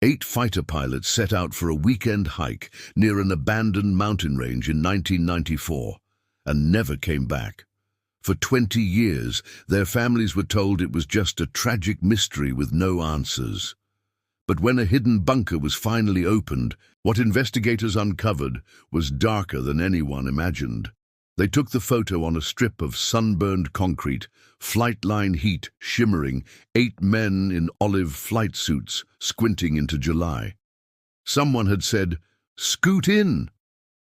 8 fighter pilots set out for a weekend hike near an abandoned mountain range in 1994 and never came back. For 20 years, their families were told it was just a tragic mystery with no answers. But when a hidden bunker was finally opened, what investigators uncovered was darker than anyone imagined. They took the photo on a strip of sunburned concrete, flight line heat shimmering, 8 men in olive flight suits squinting into July. Someone had said, "Scoot in,"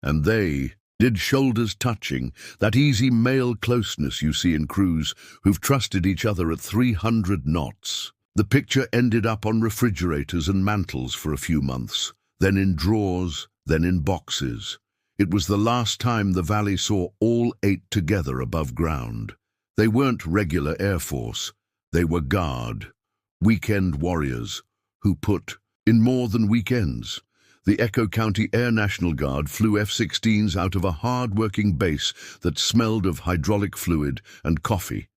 and they did, shoulders touching, that easy male closeness you see in crews who've trusted each other at 300 knots. The picture ended up on refrigerators and mantles for a few months, then in drawers, then in boxes. It was the last time the valley saw all 8 together above ground. They weren't regular Air Force. They were Guard, weekend warriors, who put in more than weekends. The Echo County Air National Guard flew F-16s out of a hard-working base that smelled of hydraulic fluid and coffee.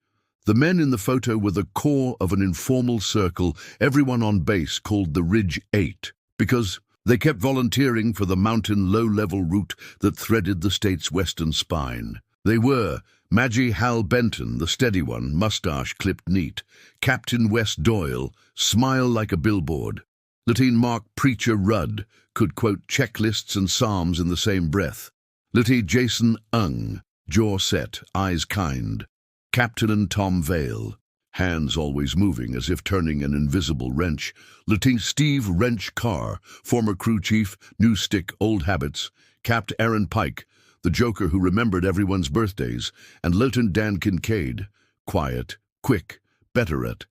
The men in the photo were the core of an informal circle everyone on base called the Ridge 8, because they kept volunteering for the mountain low-level route that threaded the state's western spine. They were Maggie Hal Benton, the steady one, mustache clipped neat; Captain Wes Doyle, smile like a billboard; Lieutenant Mark Preacher Rudd, could quote checklists and psalms in the same breath; Lieutenant Jason Ung, jaw set, eyes kind; Captain Tom Vale, hands always moving as if turning an invisible wrench; Lieutenant Steve Wrench Carr, former crew chief, new stick, old habits; Capt. Aaron Pike, the joker who remembered everyone's birthdays; and Lieutenant Dan Kincaid, quiet, quick, better at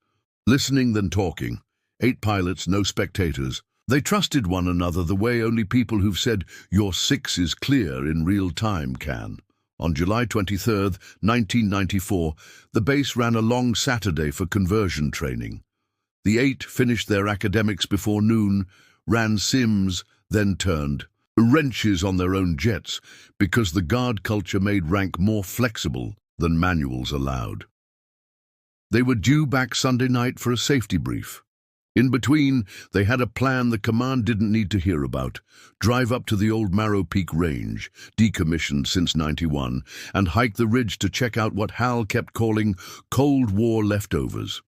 listening than talking. 8 pilots, no spectators. They trusted one another the way only people who've said, "Your 6 is clear" in real time can. On July 23, 1994, the base ran a long Saturday for conversion training. The 8 finished their academics before noon, ran sims, then turned wrenches on their own jets because the Guard culture made rank more flexible than manuals allowed. They were due back Sunday night for a safety brief. In between, they had a plan the command didn't need to hear about: drive up to the old Marrow Peak Range, decommissioned since '91, and hike the ridge to check out what Hal kept calling Cold War leftovers.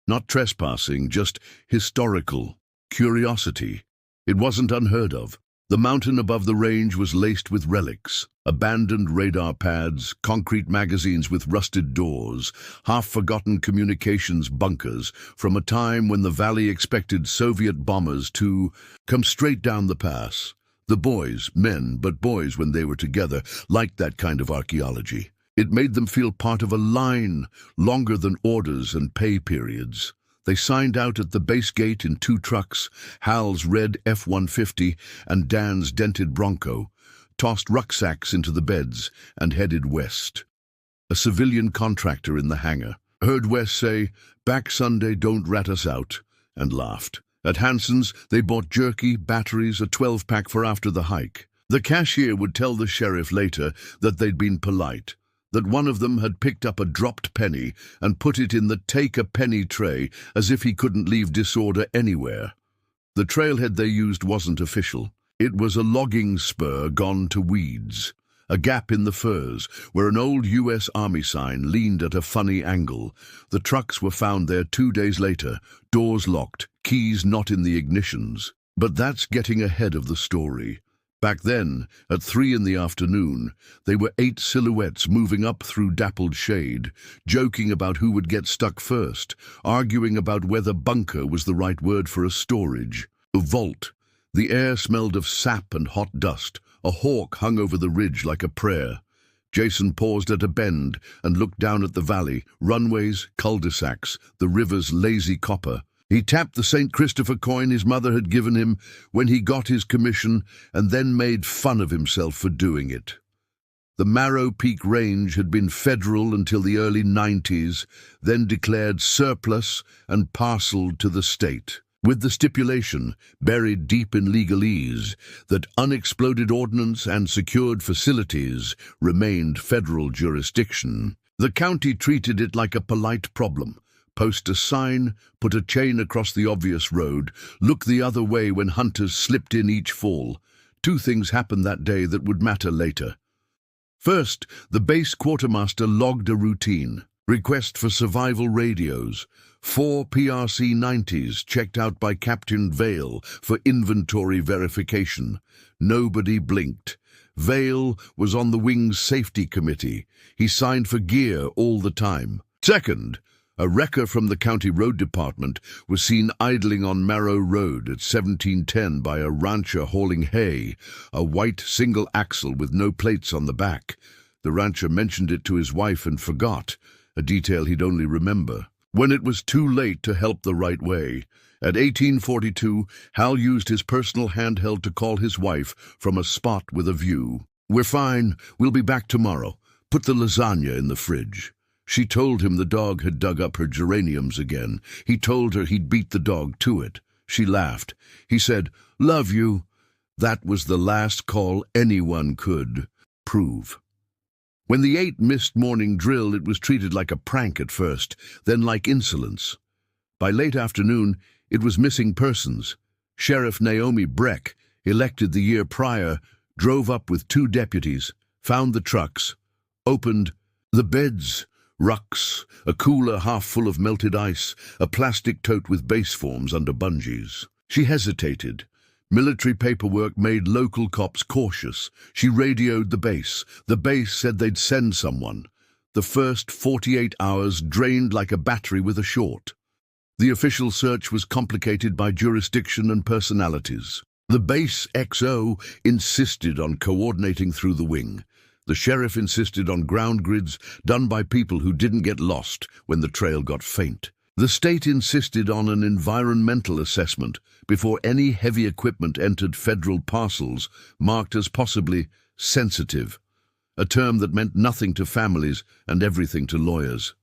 Not trespassing, just historical curiosity. It wasn't unheard of. The mountain above the range was laced with relics: abandoned radar pads, concrete magazines with rusted doors, half-forgotten communications bunkers from a time when the valley expected Soviet bombers to come straight down the pass. The boys, men, but boys when they were together, liked that kind of archaeology. It made them feel part of a line longer than orders and pay periods. They signed out at the base gate in 2 trucks, Hal's red F-150 and Dan's dented Bronco, tossed rucksacks into the beds, and headed west. A civilian contractor in the hangar heard Wes say, "Back Sunday, don't rat us out," and laughed. At Hanson's, they bought jerky, batteries, a 12-pack for after the hike. The cashier would tell the sheriff later that they'd been polite, that one of them had picked up a dropped penny and put it in the take-a-penny tray as if he couldn't leave disorder anywhere. The trailhead they used wasn't official. It was a logging spur gone to weeds, a gap in the firs where an old U.S. Army sign leaned at a funny angle. The trucks were found there 2 days later, doors locked, keys not in the ignitions. But that's getting ahead of the story. Back then, at 3 in the afternoon, they were 8 silhouettes moving up through dappled shade, joking about who would get stuck first, arguing about whether bunker was the right word for a storage. A vault. The air smelled of sap and hot dust. A hawk hung over the ridge like a prayer. Jason paused at a bend and looked down at the valley, runways, cul-de-sacs, the river's lazy copper. He tapped the St. Christopher coin his mother had given him when he got his commission and then made fun of himself for doing it. The Marrow Peak Range had been federal until the early 90s, then declared surplus and parceled to the state, with the stipulation, buried deep in legalese, that unexploded ordnance and secured facilities remained federal jurisdiction. The county treated it like a polite problem. Post a sign, put a chain across the obvious road, look the other way when hunters slipped in each fall. Two things happened that day that would matter later. First, the base quartermaster logged a routine. Request for survival radios. 4 PRC-90s checked out by Captain Vale for inventory verification. Nobody blinked. Vale was on the wing's safety committee. He signed for gear all the time. Second, a wrecker from the county road department was seen idling on Marrow Road at 1710 by a rancher hauling hay, a white single axle with no plates on the back. The rancher mentioned it to his wife and forgot, a detail he'd only remember. When it was too late to help the right way, at 1842, Hal used his personal handheld to call his wife from a spot with a view. "We're fine. We'll be back tomorrow. Put the lasagna in the fridge." She told him the dog had dug up her geraniums again. He told her he'd beat the dog to it. She laughed. He said, "Love you." That was the last call anyone could prove. When the 8 missed morning drill, it was treated like a prank at first, then like insolence. By late afternoon, it was missing persons. Sheriff Naomi Breck, elected the year prior, drove up with 2 deputies, found the trucks, opened the beds, rucks, a cooler half full of melted ice, a plastic tote with base forms under bungees. She hesitated. Military paperwork made local cops cautious. She radioed the base. The base said they'd send someone. The first 48 hours drained like a battery with a short. The official search was complicated by jurisdiction and personalities. The base XO insisted on coordinating through the wing. The sheriff insisted on ground grids done by people who didn't get lost when the trail got faint. The state insisted on an environmental assessment before any heavy equipment entered federal parcels marked as possibly sensitive, a term that meant nothing to families and everything to lawyers.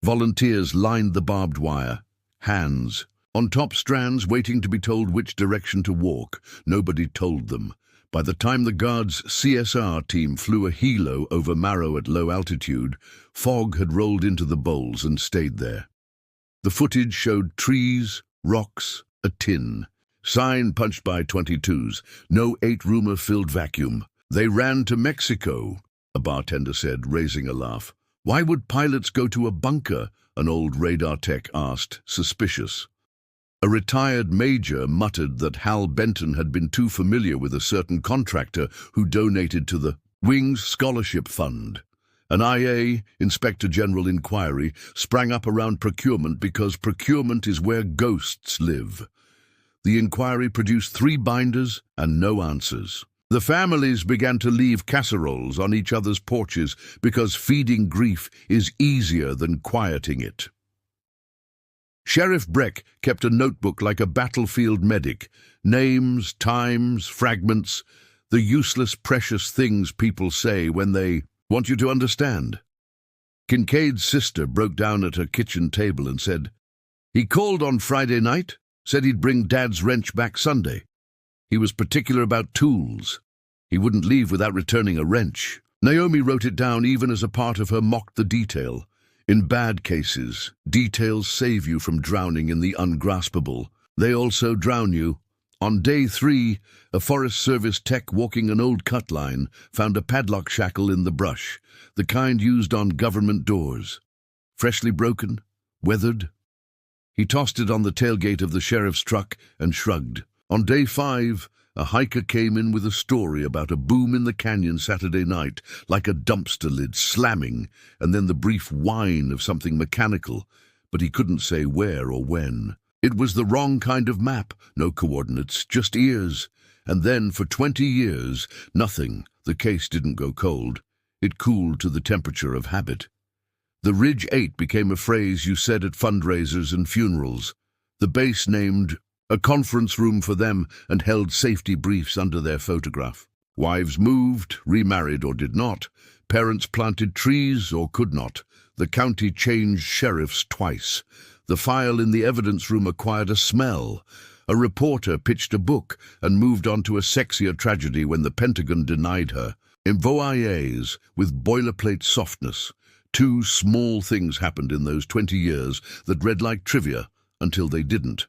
Volunteers lined the barbed wire, hands on top strands, waiting to be told which direction to walk. Nobody told them. By the time the guards' CSR team flew a helo over Marrow at low altitude, fog had rolled into the bowls and stayed there. The footage showed trees, rocks, a tin. Sign punched by 22s. No 8-roomer-filled vacuum. "They ran to Mexico," a bartender said, raising a laugh. "Why would pilots go to a bunker?" an old radar tech asked, suspicious. A retired major muttered that Hal Benton had been too familiar with a certain contractor who donated to the Wings Scholarship Fund. An IA, Inspector General inquiry, sprang up around procurement because procurement is where ghosts live. The inquiry produced 3 binders and no answers. The families began to leave casseroles on each other's porches because feeding grief is easier than quieting it. Sheriff Breck kept a notebook like a battlefield medic. Names, times, fragments, the useless, precious things people say when they want you to understand. Kincaid's sister broke down at her kitchen table and said, "He called on Friday night, said he'd bring Dad's wrench back Sunday. He was particular about tools. He wouldn't leave without returning a wrench." Naomi wrote it down even as a part of her mocked the detail. In bad cases, details save you from drowning in the ungraspable. They also drown you. On day 3, a Forest Service tech walking an old cut line found a padlock shackle in the brush, the kind used on government doors. Freshly broken, weathered. He tossed it on the tailgate of the sheriff's truck and shrugged. On day 5, a hiker came in with a story about a boom in the canyon Saturday night, like a dumpster lid slamming, and then the brief whine of something mechanical, but he couldn't say where or when. It was the wrong kind of map, no coordinates, just ears. And then, for 20 years, nothing. The case didn't go cold. It cooled to the temperature of habit. The Ridge 8 became a phrase you said at fundraisers and funerals. The base named a conference room for them and held safety briefs under their photograph. Wives moved, remarried or did not. Parents planted trees or could not. The county changed sheriffs twice. The file in the evidence room acquired a smell. A reporter pitched a book and moved on to a sexier tragedy when the Pentagon denied her. Envoyés with boilerplate softness. Two small things happened in those 20 years that read like trivia until they didn't.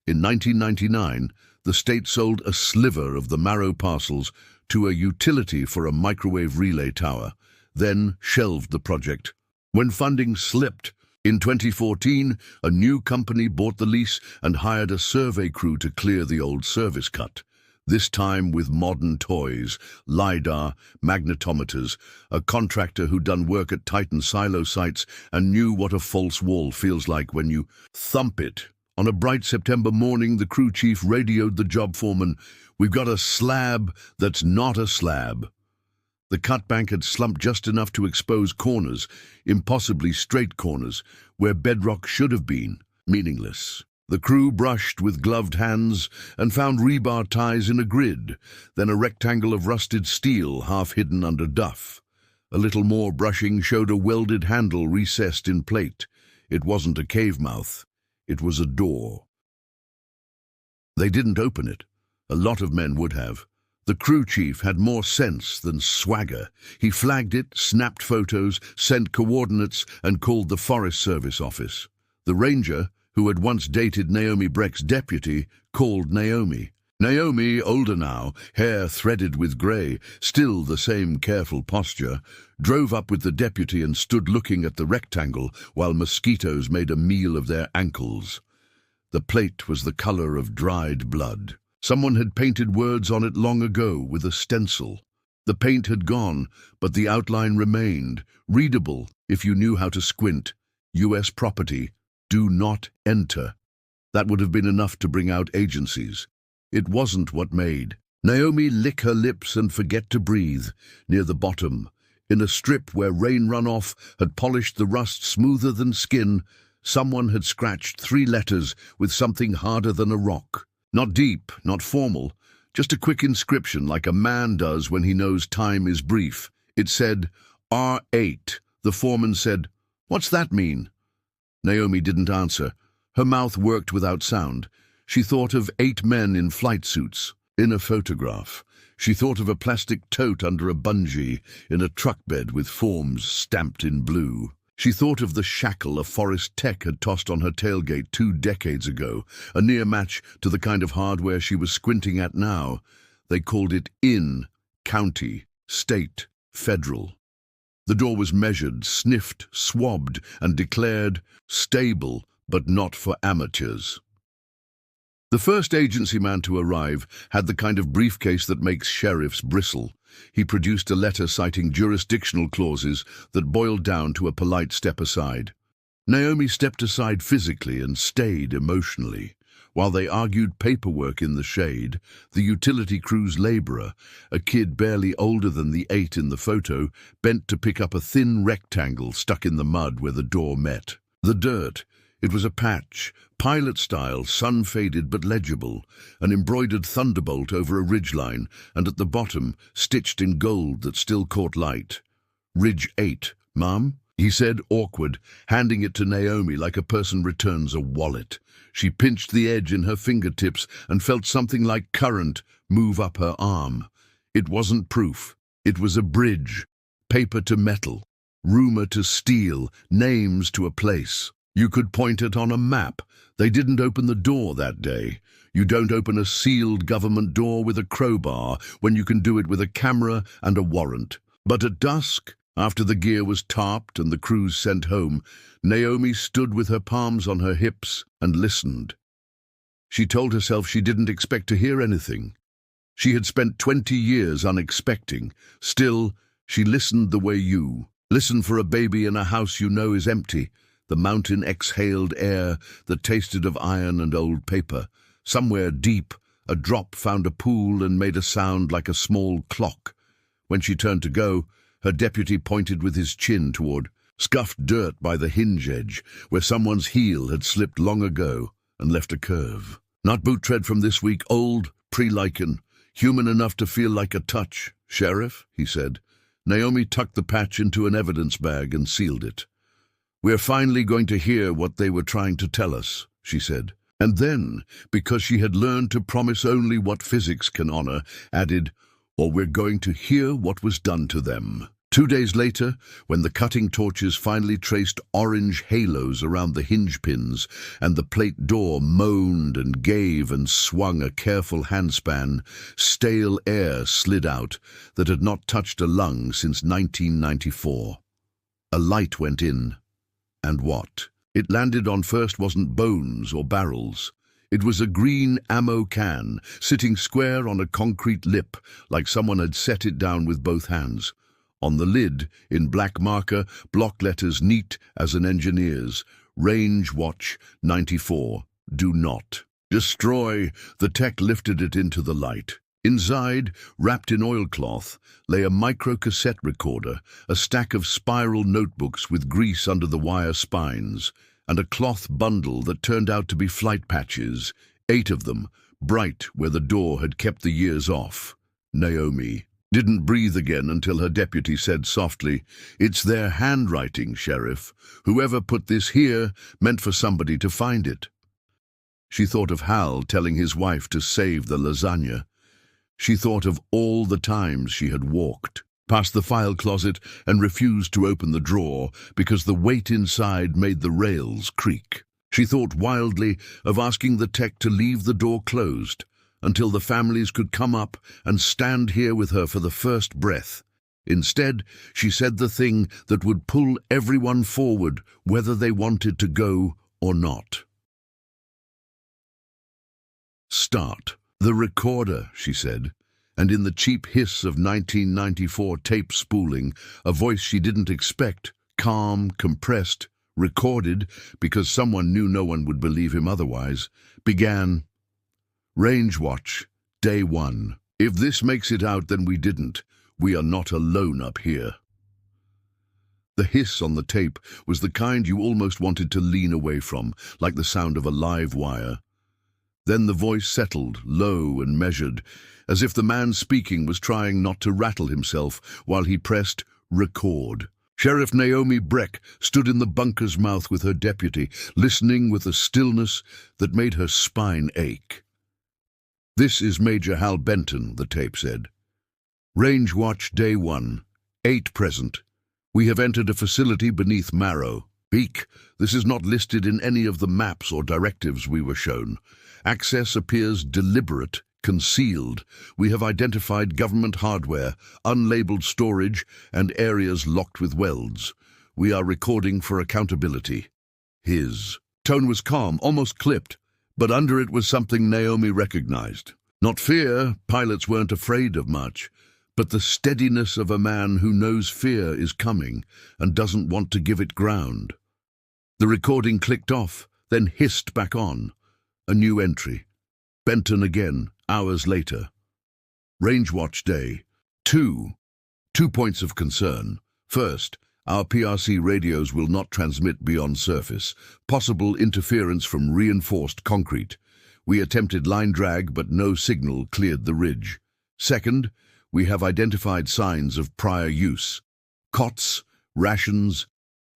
In 1999, the state sold a sliver of the Marrow parcels to a utility for a microwave relay tower, then shelved the project. When funding slipped, in 2014, a new company bought the lease and hired a survey crew to clear the old service cut. This time with modern toys, LiDAR, magnetometers, a contractor who'd done work at Titan silo sites and knew what a false wall feels like when you thump it. On a bright September morning, the crew chief radioed the job foreman, "We've got a slab that's not a slab." The cut bank had slumped just enough to expose corners, impossibly straight corners, where bedrock should have been, meaningless. The crew brushed with gloved hands and found rebar ties in a grid, then a rectangle of rusted steel half hidden under duff. A little more brushing showed a welded handle recessed in plate. It wasn't a cave mouth, it was a door. They didn't open it. A lot of men would have. The crew chief had more sense than swagger. He flagged it, snapped photos, sent coordinates, and called the Forest Service office. The ranger, who had once dated Naomi Breck's deputy, called Naomi. Naomi, older now, hair threaded with grey, still the same careful posture, drove up with the deputy and stood looking at the rectangle while mosquitoes made a meal of their ankles. The plate was the colour of dried blood. Someone had painted words on it long ago with a stencil. The paint had gone, but the outline remained, readable if you knew how to squint. U.S. property, do not enter. That would have been enough to bring out agencies. It wasn't what made. Naomi lick her lips and forget to breathe, near the bottom. In a strip where rain runoff had polished the rust smoother than skin, someone had scratched 3 letters with something harder than a rock. Not deep, not formal, just a quick inscription like a man does when he knows time is brief. It said, R8. The foreman said, "What's that mean?" Naomi didn't answer. Her mouth worked without sound. She thought of 8 men in flight suits, in a photograph. She thought of a plastic tote under a bungee, in a truck bed with forms stamped in blue. She thought of the shackle a forest tech had tossed on her tailgate 2 decades ago, a near match to the kind of hardware she was squinting at now. They called it in, county, state, federal. The door was measured, sniffed, swabbed, and declared stable, but not for amateurs. The first agency man to arrive had the kind of briefcase that makes sheriffs bristle. He produced a letter citing jurisdictional clauses that boiled down to a polite step aside. Naomi stepped aside physically and stayed emotionally. While they argued paperwork in the shade, the utility crew's laborer, a kid barely older than the 8 in the photo, bent to pick up a thin rectangle stuck in the mud where the door met. The dirt. It was a patch, pilot-style, sun-faded but legible, an embroidered thunderbolt over a ridgeline, and at the bottom, stitched in gold that still caught light. "Ridge 8, Mom?" he said, awkward, handing it to Naomi like a person returns a wallet. She pinched the edge in her fingertips and felt something like current move up her arm. It wasn't proof. It was a bridge. Paper to metal. Rumor to steel. Names to a place. You could point it on a map. They didn't open the door that day. You don't open a sealed government door with a crowbar when you can do it with a camera and a warrant. But at dusk, after the gear was tarped and the crews sent home, Naomi stood with her palms on her hips and listened. She told herself she didn't expect to hear anything. She had spent 20 years unexpecting. Still, she listened the way you listen for a baby in a house you know is empty. The mountain exhaled air that tasted of iron and old paper. Somewhere deep, a drop found a pool and made a sound like a small clock. When she turned to go, her deputy pointed with his chin toward scuffed dirt by the hinge edge, where someone's heel had slipped long ago and left a curve. "Not boot tread from this week, old, pre-lichen, human enough to feel like a touch, Sheriff," he said. Naomi tucked the patch into an evidence bag and sealed it. "We're finally going to hear what they were trying to tell us," she said. And then, because she had learned to promise only what physics can honor, added, "Or we're going to hear what was done to them." 2 days later, when the cutting torches finally traced orange halos around the hinge pins and the plate door moaned and gave and swung a careful handspan, stale air slid out that had not touched a lung since 1994. A light went in. And what it landed on first wasn't bones or barrels. It was a green ammo can, sitting square on a concrete lip, like someone had set it down with both hands. On the lid, in black marker, block letters neat as an engineer's, Range Watch 94, do not destroy. The tech lifted it into the light. Inside, wrapped in oilcloth, lay a micro-cassette recorder, a stack of spiral notebooks with grease under the wire spines, and a cloth bundle that turned out to be flight patches, 8 of them, bright where the door had kept the years off. Naomi didn't breathe again until her deputy said softly, "It's their handwriting, Sheriff. Whoever put this here meant for somebody to find it." She thought of Hal telling his wife to save the lasagna. She thought of all the times she had walked past the file closet and refused to open the drawer because the weight inside made the rails creak. She thought wildly of asking the tech to leave the door closed until the families could come up and stand here with her for the first breath. Instead, she said the thing that would pull everyone forward, whether they wanted to go or not. "Start the recorder," she said, and in the cheap hiss of 1994 tape spooling, a voice she didn't expect, calm, compressed, recorded because someone knew no one would believe him otherwise, began, "Range Watch, Day 1. If this makes it out, then we didn't. We are not alone up here." The hiss on the tape was the kind you almost wanted to lean away from, like the sound of a live wire. Then the voice settled, low and measured, as if the man speaking was trying not to rattle himself while he pressed record. Sheriff Naomi Breck stood in the bunker's mouth with her deputy, listening with a stillness that made her spine ache. "This is Major Hal Benton," the tape said. "Range Watch Day 1, 8 present. We have entered a facility beneath Marrow. Peak, this is not listed in any of the maps or directives we were shown. Access appears deliberate, concealed. We have identified government hardware, unlabeled storage, and areas locked with welds. We are recording for accountability." His tone was calm, almost clipped, but under it was something Naomi recognized. Not fear, pilots weren't afraid of much, but the steadiness of a man who knows fear is coming and doesn't want to give it ground. The recording clicked off, then hissed back on. A new entry. Benton again, hours later. Range Watch Day 2. 2 points of concern. First, our PRC radios will not transmit beyond surface. Possible interference from reinforced concrete. We attempted line drag, but no signal cleared the ridge. Second, we have identified signs of prior use. Cots, rations,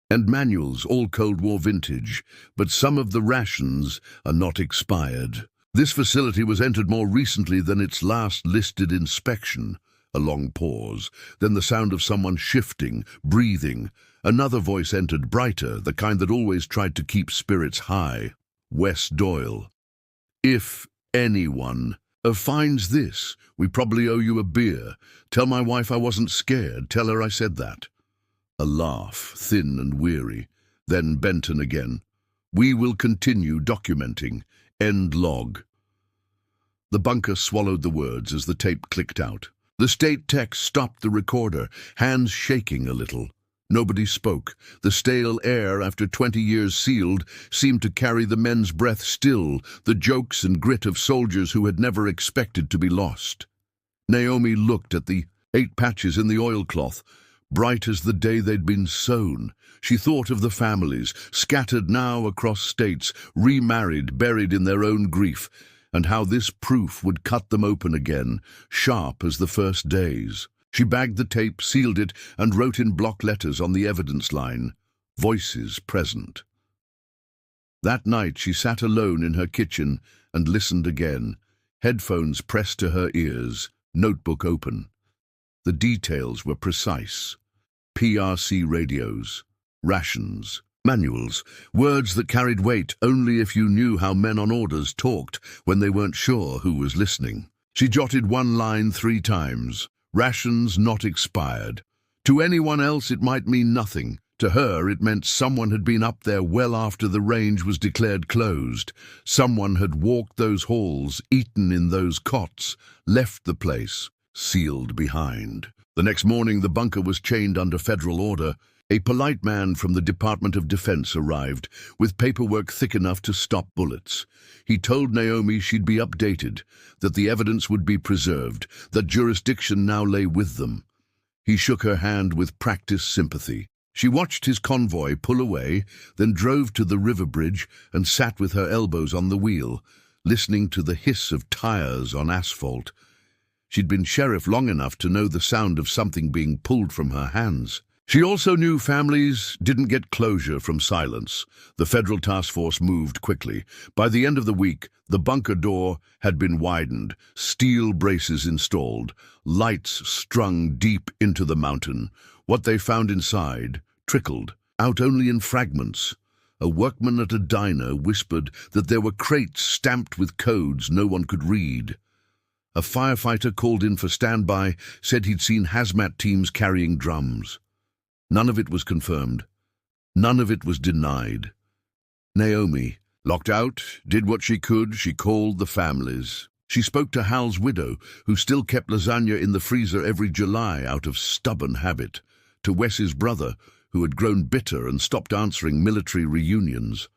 and manuals, all Cold War vintage, but some of the rations are not expired. This facility was entered more recently than its last listed inspection. A long pause, then the sound of someone shifting, breathing. Another voice entered, brighter, the kind that always tried to keep spirits high. Wes Doyle. "If anyone finds this, we probably owe you a beer. Tell my wife I wasn't scared. Tell her I said that." A laugh, thin and weary. Then Benton again. "We will continue documenting. End log." The bunker swallowed the words as the tape clicked out. The state tech stopped the recorder, hands shaking a little. Nobody spoke. The stale air, after 20 years sealed, seemed to carry the men's breath still, the jokes and grit of soldiers who had never expected to be lost. Naomi looked at the 8 patches in the oilcloth, bright as the day they'd been sewn. She thought of the families, scattered now across states, remarried, buried in their own grief, and how this proof would cut them open again, sharp as the first days. She bagged the tape, sealed it, and wrote in block letters on the evidence line, "Voices present." That night she sat alone in her kitchen and listened again, headphones pressed to her ears, notebook open. The details were precise. PRC radios, rations, manuals, words that carried weight only if you knew how men on orders talked when they weren't sure who was listening. She jotted one line 3 times, rations not expired. To anyone else it might mean nothing. To her it meant someone had been up there well after the range was declared closed. Someone had walked those halls, eaten in those cots, left the place, sealed behind. The next morning the bunker was chained under federal order. A polite man from the Department of Defense arrived, with paperwork thick enough to stop bullets. He told Naomi she'd be updated, that the evidence would be preserved, that jurisdiction now lay with them. He shook her hand with practiced sympathy. She watched his convoy pull away, then drove to the river bridge and sat with her elbows on the wheel, listening to the hiss of tires on asphalt. She'd been sheriff long enough to know the sound of something being pulled from her hands. She also knew families didn't get closure from silence. The federal task force moved quickly. By the end of the week, the bunker door had been widened, steel braces installed, lights strung deep into the mountain. What they found inside trickled out only in fragments. A workman at a diner whispered that there were crates stamped with codes no one could read. A firefighter called in for standby said he'd seen hazmat teams carrying drums. None of it was confirmed. None of it was denied. Naomi, locked out, did what she could. She called the families. She spoke to Hal's widow, who still kept lasagna in the freezer every July out of stubborn habit, to Wes's brother, who had grown bitter and stopped answering military reunions,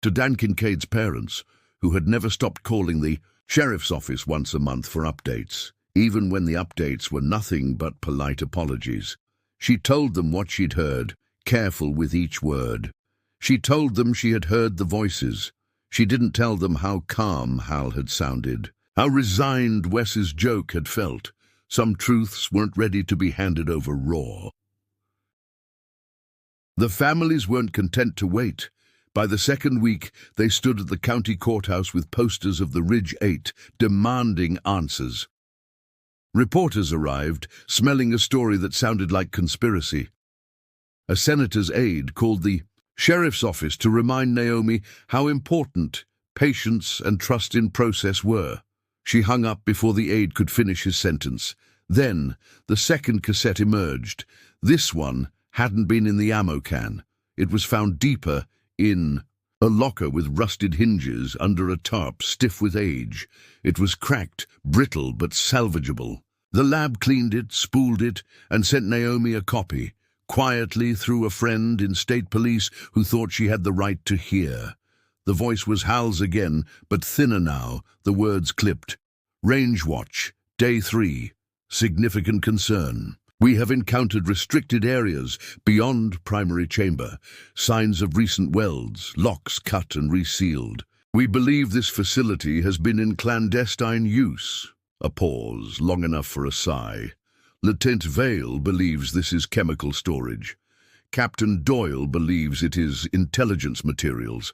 to Dan Kincaid's parents, who had never stopped calling the sheriff's office once a month for updates, even when the updates were nothing but polite apologies. She told them what she'd heard, careful with each word. She told them she had heard the voices. She didn't tell them how calm Hal had sounded, how resigned Wes's joke had felt. Some truths weren't ready to be handed over raw. The families weren't content to wait. By the second week, they stood at the county courthouse with posters of the Ridge 8, demanding answers. Reporters arrived, smelling a story that sounded like conspiracy. A senator's aide called the sheriff's office to remind Naomi how important patience and trust in process were. She hung up before the aide could finish his sentence. Then, the second cassette emerged. This one hadn't been in the ammo can. It was found deeper in a locker with rusted hinges under a tarp stiff with age. It was cracked, brittle but salvageable. The lab cleaned it, spooled it, and sent Naomi a copy, quietly through a friend in state police who thought she had the right to hear. The voice was Hal's again, but thinner now, the words clipped. Range watch, day 3. Significant concern. We have encountered restricted areas beyond primary chamber, signs of recent welds, locks cut and resealed. We believe this facility has been in clandestine use. A pause, long enough for a sigh. Lieutenant Vale believes this is chemical storage. Captain Doyle believes it is intelligence materials.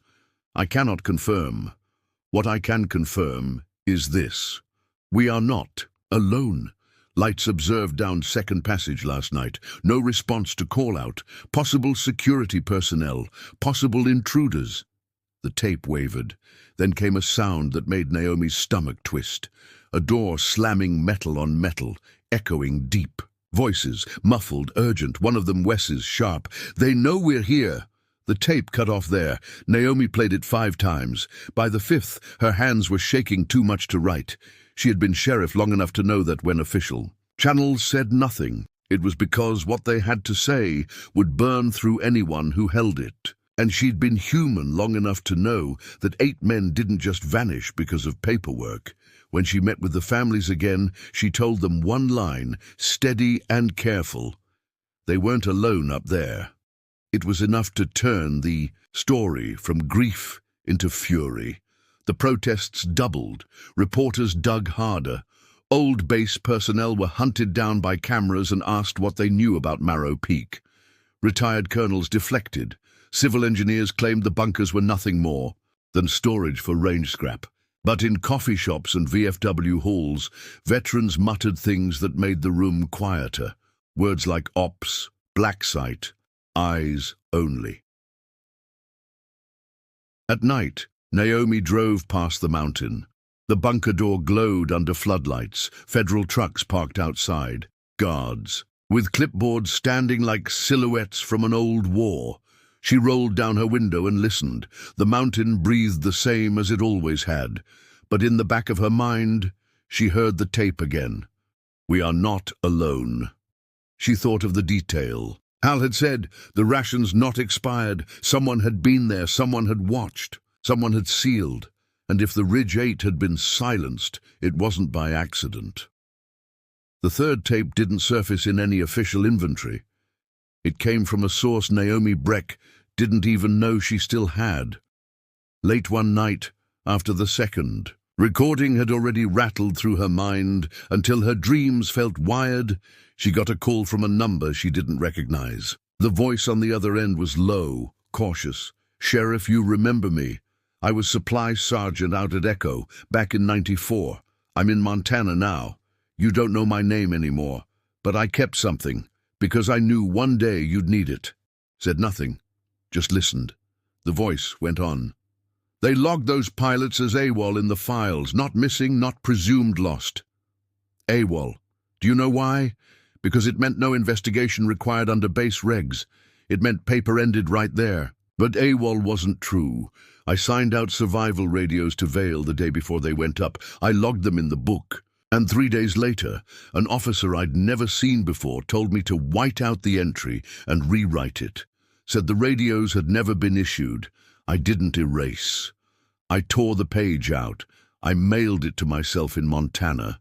I cannot confirm. What I can confirm is this. We are not alone. Lights observed down second passage last night. No response to call-out. Possible security personnel. Possible intruders. The tape wavered. Then came a sound that made Naomi's stomach twist. A door slamming metal on metal, echoing deep. Voices, muffled, urgent, one of them Wes's, sharp. They know we're here. The tape cut off there. Naomi played it 5 times. By the 5th, her hands were shaking too much to write. She had been sheriff long enough to know that when official channels said nothing, it was because what they had to say would burn through anyone who held it. And she'd been human long enough to know that 8 men didn't just vanish because of paperwork. When she met with the families again, she told them one line, steady and careful. They weren't alone up there. It was enough to turn the story from grief into fury. The protests doubled. Reporters dug harder. Old base personnel were hunted down by cameras and asked what they knew about Marrow Peak. Retired colonels deflected. Civil engineers claimed the bunkers were nothing more than storage for range scrap. But in coffee shops and VFW halls, veterans muttered things that made the room quieter. Words like ops, black sight, eyes only. At night, Naomi drove past the mountain. The bunker door glowed under floodlights, federal trucks parked outside, guards, with clipboards standing like silhouettes from an old war. She rolled down her window and listened. The mountain breathed the same as it always had. But in the back of her mind, she heard the tape again. "We are not alone." She thought of the detail. Hal had said, the rations not expired. Someone had been there, someone had watched, someone had sealed. And if the Ridge 8 had been silenced, it wasn't by accident. The third tape didn't surface in any official inventory. It came from a source Naomi Breck didn't even know she still had. Late one night, after the second, recording had already rattled through her mind until her dreams felt wired. She got a call from a number she didn't recognize. The voice on the other end was low, cautious. "Sheriff, you remember me? I was supply sergeant out at Echo back in '94. I'm in Montana now. You don't know my name anymore, but I kept something because I knew one day you'd need it." Said nothing, just listened. The voice went on. "They logged those pilots as AWOL in the files, not missing, not presumed lost." AWOL. Do you know why? Because it meant no investigation required under base regs. It meant paper ended right there. But AWOL wasn't true. I signed out survival radios to Vale the day before they went up. I logged them in the book. And 3 days later, an officer I'd never seen before told me to white out the entry and rewrite it. Said the radios had never been issued. I didn't erase. I tore the page out. I mailed it to myself in Montana.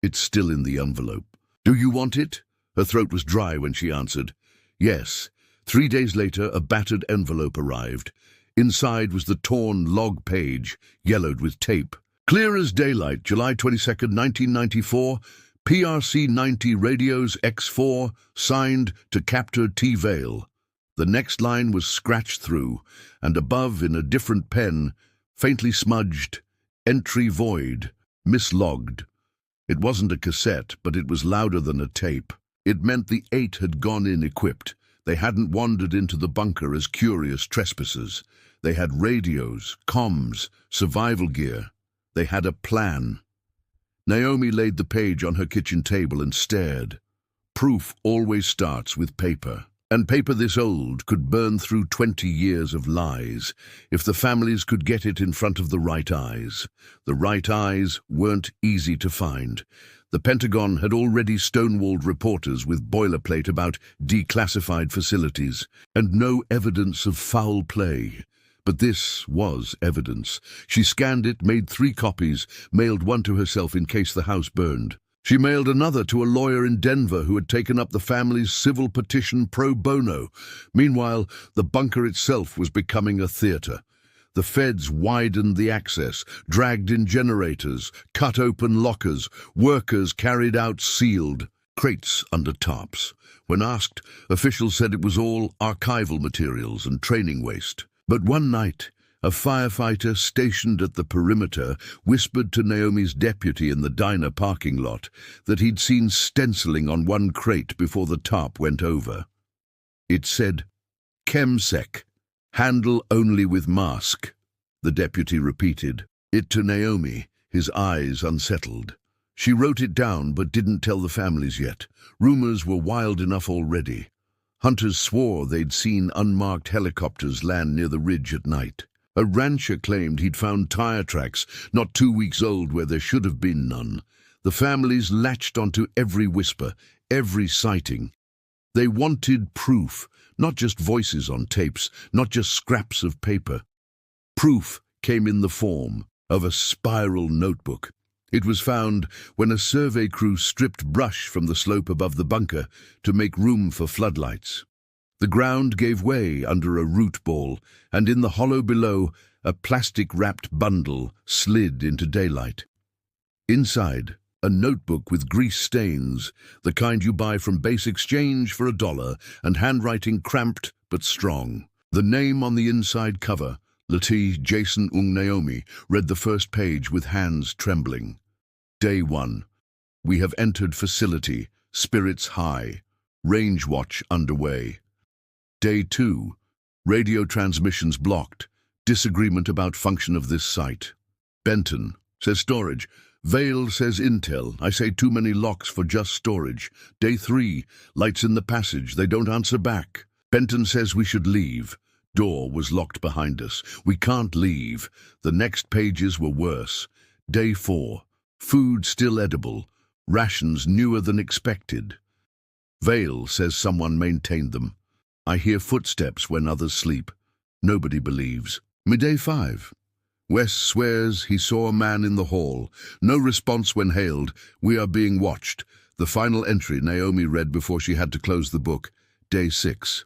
It's still in the envelope. "Do you want it?" Her throat was dry when she answered. "Yes." 3 days later, a battered envelope arrived. Inside was the torn log page, yellowed with tape. "Clear as daylight, July 22nd, 1994, PRC 90 Radios X4, signed to Captor T. Vale." The next line was scratched through, and above, in a different pen, faintly smudged, "Entry void, mislogged." It wasn't a cassette, but it was louder than a tape. It meant the 8 had gone in equipped. They hadn't wandered into the bunker as curious trespassers. They had radios, comms, survival gear. They had a plan. Naomi laid the page on her kitchen table and stared. Proof always starts with paper. And paper this old could burn through 20 years of lies, if the families could get it in front of the right eyes. The right eyes weren't easy to find. The Pentagon had already stonewalled reporters with boilerplate about declassified facilities, and no evidence of foul play. But this was evidence. She scanned it, made 3 copies, mailed one to herself in case the house burned. She mailed another to a lawyer in Denver who had taken up the family's civil petition pro bono. Meanwhile, the bunker itself was becoming a theater. The feds widened the access, dragged in generators, cut open lockers. Workers carried out sealed crates under tarps. When asked, officials said it was all archival materials and training waste. But one night, a firefighter stationed at the perimeter whispered to Naomi's deputy in the diner parking lot that he'd seen stenciling on one crate before the tarp went over. It said, "Chemsec, handle only with mask." The deputy repeated it to Naomi, his eyes unsettled. She wrote it down but didn't tell the families yet. Rumors were wild enough already. Hunters swore they'd seen unmarked helicopters land near the ridge at night. A rancher claimed he'd found tire tracks not 2 weeks old where there should have been none. The families latched onto every whisper, every sighting. They wanted proof, not just voices on tapes, not just scraps of paper. Proof came in the form of a spiral notebook. It was found when a survey crew stripped brush from the slope above the bunker to make room for floodlights. The ground gave way under a root ball, and in the hollow below, a plastic-wrapped bundle slid into daylight. Inside, a notebook with grease stains, the kind you buy from Base Exchange for $1, and handwriting cramped but strong. The name on the inside cover, Lati Jason Ung Naomi, read the first page with hands trembling. Day 1. We have entered facility, spirits high. Range watch underway. Day 2. Radio transmissions blocked. Disagreement about function of this site. Benton says storage. Vale says intel. I say too many locks for just storage. Day 3. Lights in the passage. They don't answer back. Benton says we should leave. Door was locked behind us. We can't leave. The next pages were worse. Day 4. Food still edible. Rations newer than expected. Vale says someone maintained them. I hear footsteps when others sleep. Nobody believes. Midday 5. Wes swears he saw a man in the hall. No response when hailed. We are being watched. The final entry Naomi read before she had to close the book. Day 6.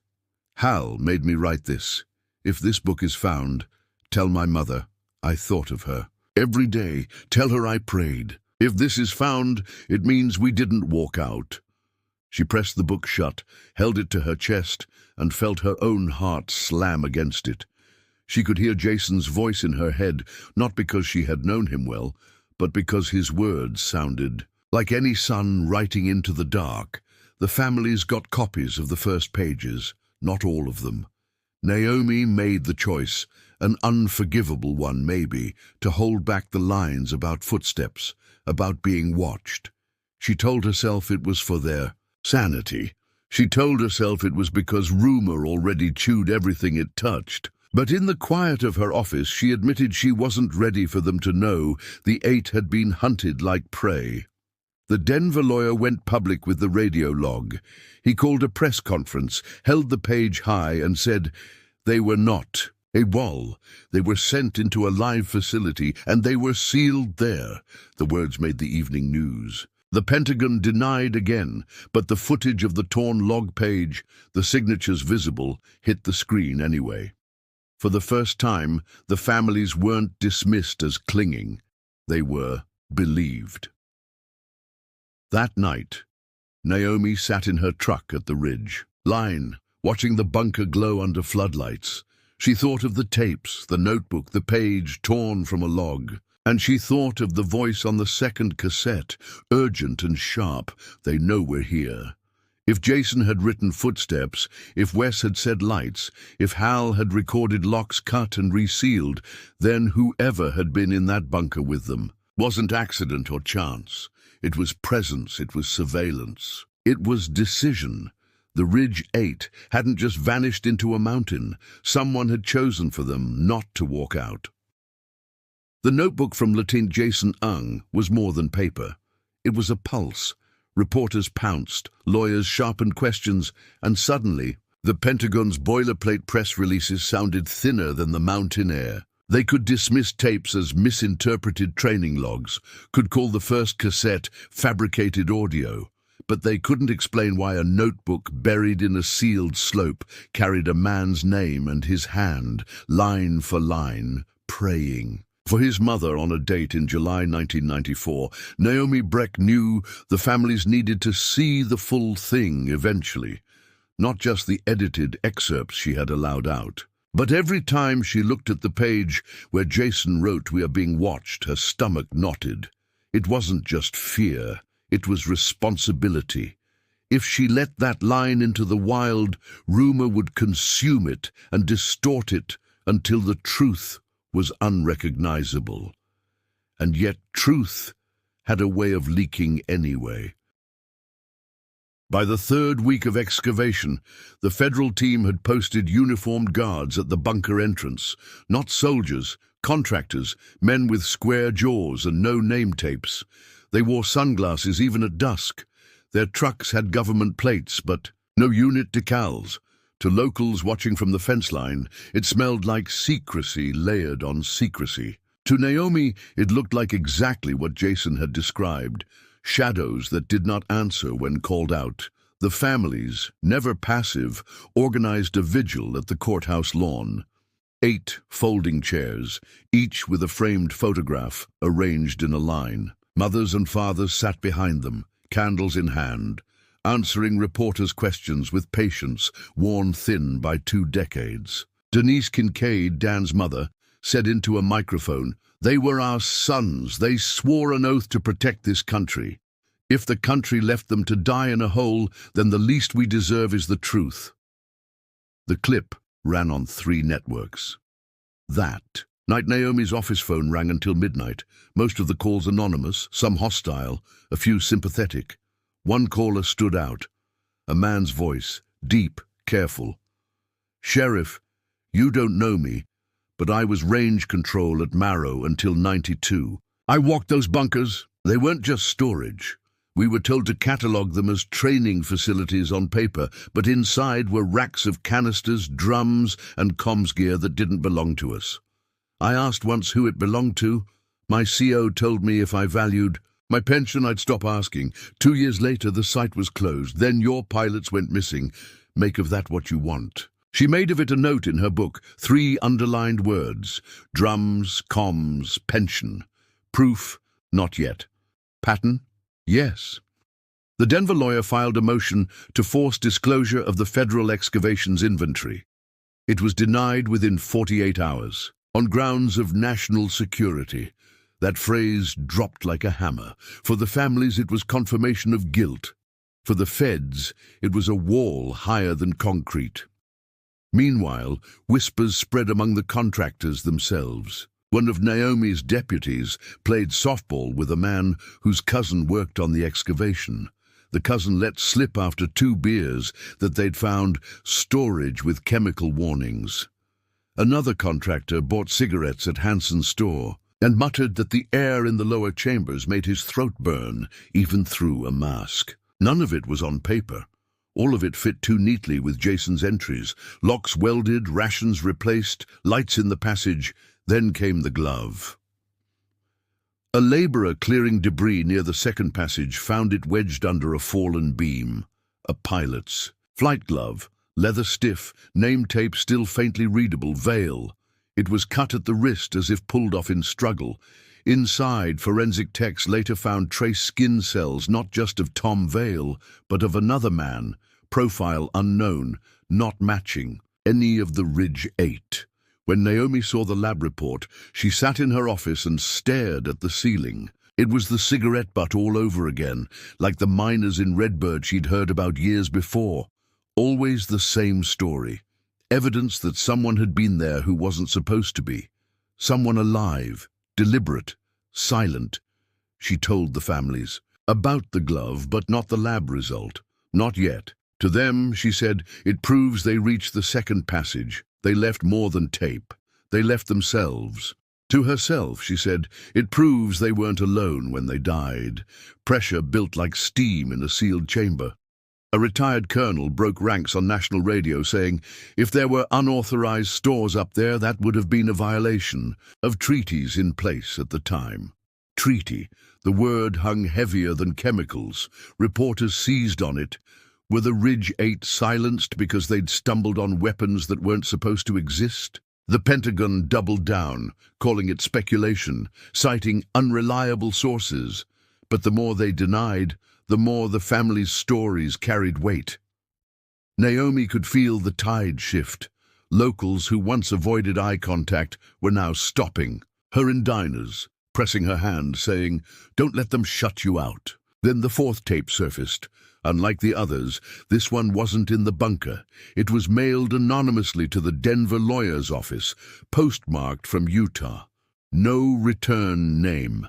Hal made me write this. If this book is found, tell my mother I thought of her. Every day, tell her I prayed. If this is found, it means we didn't walk out. She pressed the book shut, held it to her chest, and felt her own heart slam against it. She could hear Jason's voice in her head, not because she had known him well, but because his words sounded like any son writing into the dark. The families got copies of the first pages, not all of them. Naomi made the choice, an unforgivable one maybe, to hold back the lines about footsteps, about being watched. She told herself it was for their sanity. She told herself it was because rumor already chewed everything it touched. But in the quiet of her office, she admitted she wasn't ready for them to know the 8 had been hunted like prey. The Denver lawyer went public with the radio log. He called a press conference, held the page high, and said, they were not a wall. They were sent into a live facility, and they were sealed there. The words made the evening news. The Pentagon denied again, but the footage of the torn log page, the signatures visible, hit the screen anyway. For the first time, the families weren't dismissed as clinging. They were believed. That night, Naomi sat in her truck at the ridge line, watching the bunker glow under floodlights. She thought of the tapes, the notebook, the page torn from a log. And she thought of the voice on the second cassette, urgent and sharp. They know we're here. If Jason had written footsteps, if Wes had said lights, if Hal had recorded locks cut and resealed, then whoever had been in that bunker with them wasn't accident or chance. It was presence, it was surveillance. It was decision. The Ridge 8 hadn't just vanished into a mountain. Someone had chosen for them not to walk out. The notebook from Lieutenant Jason Ung was more than paper. It was a pulse. Reporters pounced, lawyers sharpened questions, and suddenly, the Pentagon's boilerplate press releases sounded thinner than the mountain air. They could dismiss tapes as misinterpreted training logs, could call the first cassette fabricated audio, but they couldn't explain why a notebook buried in a sealed slope carried a man's name and his hand, line for line, praying. For his mother on a date in July 1994, Naomi Breck knew the families needed to see the full thing eventually, not just the edited excerpts she had allowed out. But every time she looked at the page where Jason wrote, "We are being watched," her stomach knotted. It wasn't just fear, it was responsibility. If she let that line into the wild, rumor would consume it and distort it until the truth was unrecognizable. And yet truth had a way of leaking anyway. By the third week of excavation, the federal team had posted uniformed guards at the bunker entrance. Not soldiers, contractors, men with square jaws and no name tapes. They wore sunglasses even at dusk. Their trucks had government plates, but no unit decals. To locals watching from the fence line, it smelled like secrecy layered on secrecy. To Naomi, it looked like exactly what Jason had described. Shadows that did not answer when called out. The families, never passive, organized a vigil at the courthouse lawn. 8 folding chairs, each with a framed photograph arranged in a line. Mothers and fathers sat behind them, candles in hand, answering reporters' questions with patience worn thin by 2 decades. Denise Kincaid, Dan's mother, said into a microphone, "They were our sons. They swore an oath to protect this country." If the country left them to die in a hole, then the least we deserve is the truth. The clip ran on 3 networks. That night, Naomi's office phone rang until midnight, most of the calls anonymous, some hostile, a few sympathetic. One caller stood out, a man's voice, deep, careful. "Sheriff, you don't know me, but I was range control at Marrow until '92. I walked those bunkers. They weren't just storage. We were told to catalogue them as training facilities on paper, but inside were racks of canisters, drums, and comms gear that didn't belong to us. I asked once who it belonged to. My CO told me if I valued my pension, I'd stop asking. 2 years later, the site was closed. Then your pilots went missing. Make of that what you want." She made of it a note in her book, 3 underlined words: drums, comms, pension. Proof? Not yet. Pattern? Yes. The Denver lawyer filed a motion to force disclosure of the federal excavations inventory. It was denied within 48 hours, on grounds of national security. That phrase dropped like a hammer. For the families, it was confirmation of guilt. For the feds, it was a wall higher than concrete. Meanwhile, whispers spread among the contractors themselves. One of Naomi's deputies played softball with a man whose cousin worked on the excavation. The cousin let slip after 2 beers that they'd found storage with chemical warnings. Another contractor bought cigarettes at Hanson's store and muttered that the air in the lower chambers made his throat burn, even through a mask. None of it was on paper. All of it fit too neatly with Jason's entries. Locks welded, rations replaced, lights in the passage. Then came the glove. A laborer clearing debris near the second passage found it wedged under a fallen beam. A pilot's. Flight glove, leather stiff, name tape still faintly readable, Vale. It was cut at the wrist as if pulled off in struggle. Inside, forensic techs later found trace skin cells, not just of Tom Vale, but of another man, profile unknown, not matching any of the Ridge 8. When Naomi saw the lab report, she sat in her office and stared at the ceiling. It was the cigarette butt all over again, like the miners in Redbird she'd heard about years before. Always the same story. Evidence that someone had been there who wasn't supposed to be. Someone alive, deliberate, silent. She told the families about the glove, but not the lab result. Not yet. To them, she said, it proves they reached the second passage. They left more than tape. They left themselves. To herself, she said, it proves they weren't alone when they died. Pressure built like steam in a sealed chamber. A retired colonel broke ranks on national radio saying, if there were unauthorized stores up there, that would have been a violation of treaties in place at the time. Treaty. The word hung heavier than chemicals. Reporters seized on it. Were the Ridge 8 silenced because they'd stumbled on weapons that weren't supposed to exist? The Pentagon doubled down, calling it speculation, citing unreliable sources. But the more they denied, the more the family's stories carried weight. Naomi could feel the tide shift. Locals who once avoided eye contact were now stopping. Her in diners, pressing her hand, saying, don't let them shut you out. Then the 4th tape surfaced. Unlike the others, this one wasn't in the bunker. It was mailed anonymously to the Denver lawyer's office, postmarked from Utah. No return name.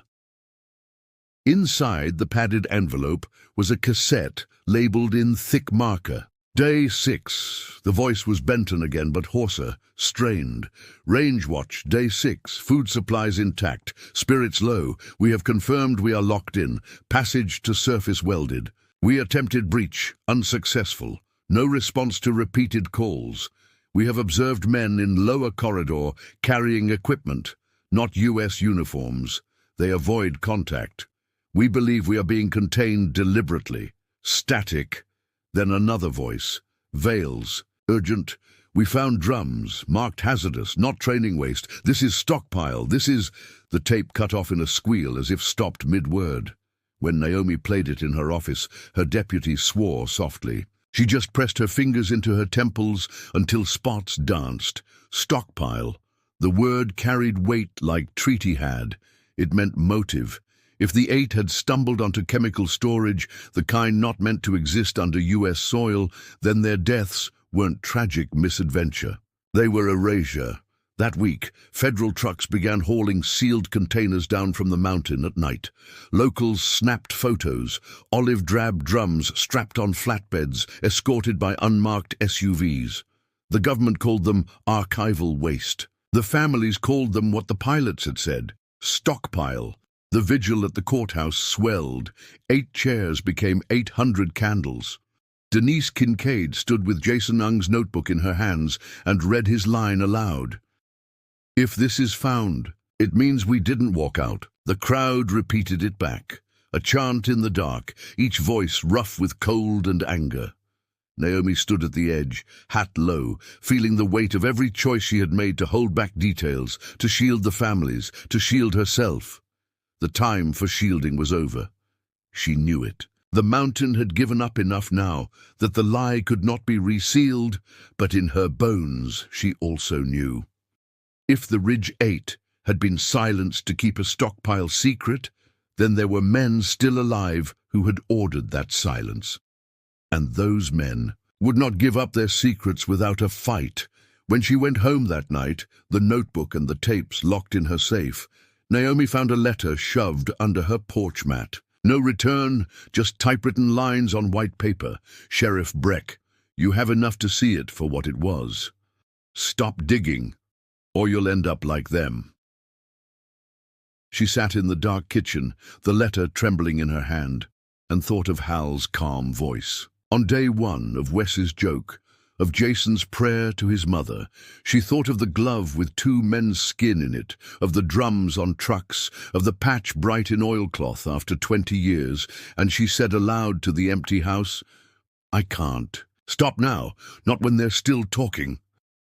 Inside the padded envelope was a cassette labeled in thick marker. Day 6. The voice was Benton again, but hoarser, strained. Range watch, day 6. Food supplies intact. Spirits low. We have confirmed we are locked in. Passage to surface welded. We attempted breach, unsuccessful. No response to repeated calls. We have observed men in lower corridor carrying equipment, not U.S. uniforms. They avoid contact. We believe we are being contained deliberately. Static. Then another voice. Vales. Urgent. We found drums, marked hazardous, not training waste. This is stockpile. This is... The tape cut off in a squeal as if stopped mid-word. When Naomi played it in her office, her deputy swore softly. She just pressed her fingers into her temples until spots danced. Stockpile. The word carried weight like treaty had. It meant motive. If the 8 had stumbled onto chemical storage, the kind not meant to exist under US soil, then their deaths weren't tragic misadventure. They were erasure. That week, federal trucks began hauling sealed containers down from the mountain at night. Locals snapped photos, olive drab drums strapped on flatbeds, escorted by unmarked SUVs. The government called them archival waste. The families called them what the pilots had said, stockpile. The vigil at the courthouse swelled. 8 chairs became 800 candles. Denise Kincaid stood with Jason Ung's notebook in her hands and read his line aloud. "If this is found, it means we didn't walk out." The crowd repeated it back, a chant in the dark, each voice rough with cold and anger. Naomi stood at the edge, hat low, feeling the weight of every choice she had made to hold back details, to shield the families, to shield herself. The time for shielding was over. She knew it. The mountain had given up enough now that the lie could not be resealed, but in her bones she also knew. If the Ridge 8 had been silenced to keep a stockpile secret, then there were men still alive who had ordered that silence. And those men would not give up their secrets without a fight. When she went home that night, the notebook and the tapes locked in her safe, Naomi found a letter shoved under her porch mat. No return, just typewritten lines on white paper. "Sheriff Breck, you have enough to see it for what it was. Stop digging, or you'll end up like them." She sat in the dark kitchen, the letter trembling in her hand, and thought of Hal's calm voice. On day 1 of Wes's joke, of Jason's prayer to his mother, she thought of the glove with 2 men's skin in it, of the drums on trucks, of the patch bright in oilcloth after 20 years, and she said aloud to the empty house, "I can't. Stop now, not when they're still talking."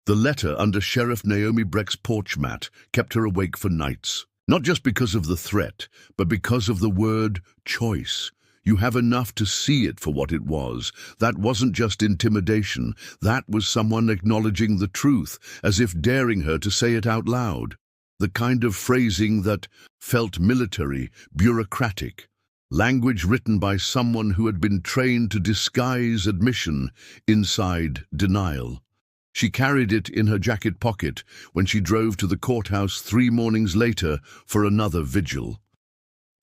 The letter under Sheriff Naomi Breck's porch mat kept her awake for nights, not just because of the threat, but because of the word choice. You have enough to see it for what it was. That wasn't just intimidation. That was someone acknowledging the truth, as if daring her to say it out loud. The kind of phrasing that felt military, bureaucratic. Language written by someone who had been trained to disguise admission inside denial. She carried it in her jacket pocket when she drove to the courthouse 3 mornings later for another vigil.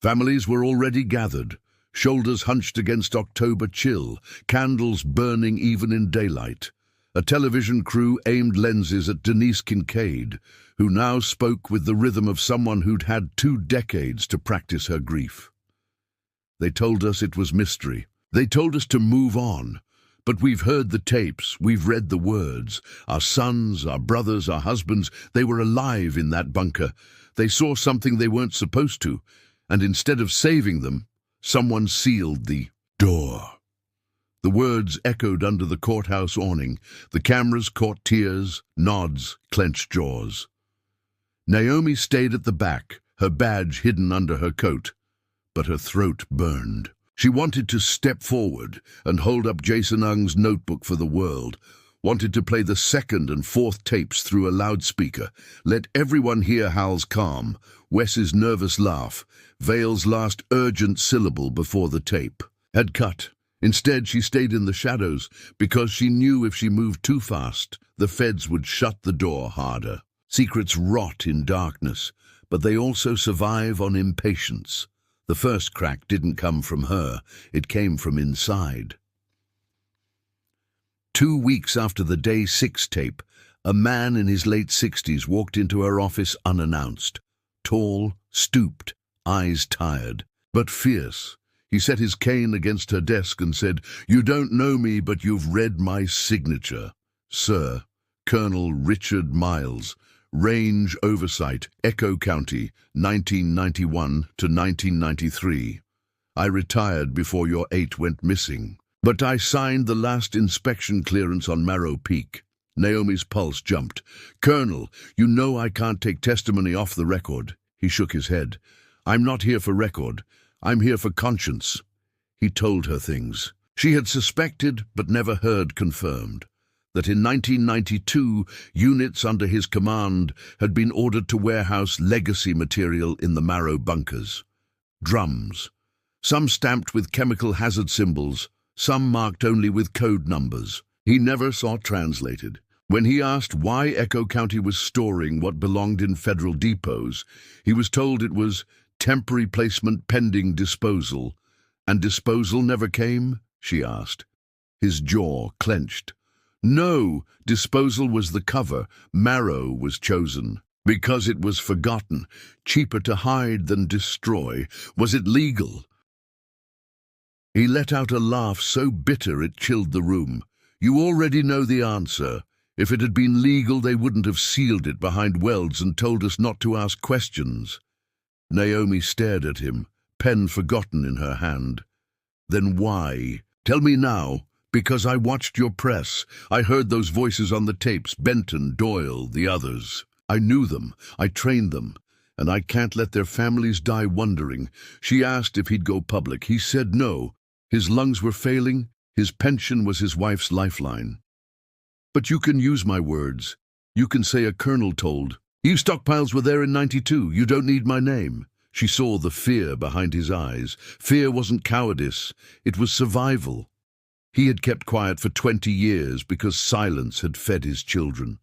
Families were already gathered, shoulders hunched against October chill, candles burning even in daylight. A television crew aimed lenses at Denise Kincaid, who now spoke with the rhythm of someone who'd had 2 decades to practice her grief. "They told us it was mystery. They told us to move on. But we've heard the tapes, we've read the words. Our sons, our brothers, our husbands, they were alive in that bunker. They saw something they weren't supposed to, and instead of saving them, someone sealed the door." The words echoed under the courthouse awning. The cameras caught tears, nods, clenched jaws. Naomi stayed at the back, her badge hidden under her coat, but her throat burned. She wanted to step forward and hold up Jason Ung's notebook for the world, wanted to play the 2nd and 4th tapes through a loudspeaker, let everyone hear Hal's calm, Wes's nervous laugh, Vale's last urgent syllable before the tape had cut. Instead, she stayed in the shadows because she knew if she moved too fast, the feds would shut the door harder. Secrets rot in darkness, but they also survive on impatience. The first crack didn't come from her, it came from inside. 2 weeks after the Day 6 tape, a man in his late 60s walked into her office unannounced. Tall, stooped, eyes tired, but fierce. He set his cane against her desk and said, "You don't know me, but you've read my signature. Sir, Colonel Richard Miles, Range Oversight, Echo County, 1991 to 1993. I retired before your 8 went missing. But I signed the last inspection clearance on Marrow Peak." Naomi's pulse jumped. "Colonel, you know I can't take testimony off the record." He shook his head. "I'm not here for record. I'm here for conscience." He told her things she had suspected but never heard confirmed. That in 1992, units under his command had been ordered to warehouse legacy material in the Marrow bunkers. Drums. Some stamped with chemical hazard symbols, some marked only with code numbers. He never saw translated. When he asked why Echo County was storing what belonged in federal depots, he was told it was temporary placement pending disposal. And disposal never came? She asked. His jaw clenched. No, disposal was the cover. Marrow was chosen. Because it was forgotten, cheaper to hide than destroy. Was it legal? He let out a laugh so bitter it chilled the room. You already know the answer. If it had been legal, they wouldn't have sealed it behind welds and told us not to ask questions. Naomi stared at him, pen forgotten in her hand. Then why? Tell me now. Because I watched your press. I heard those voices on the tapes, Benton, Doyle, the others. I knew them. I trained them. And I can't let their families die wondering. She asked if he'd go public. He said no. His lungs were failing. His pension was his wife's lifeline. But you can use my words. You can say a colonel told. You stockpiles were there in '92. You don't need my name. She saw the fear behind his eyes. Fear wasn't cowardice. It was survival. He had kept quiet for 20 years because silence had fed his children.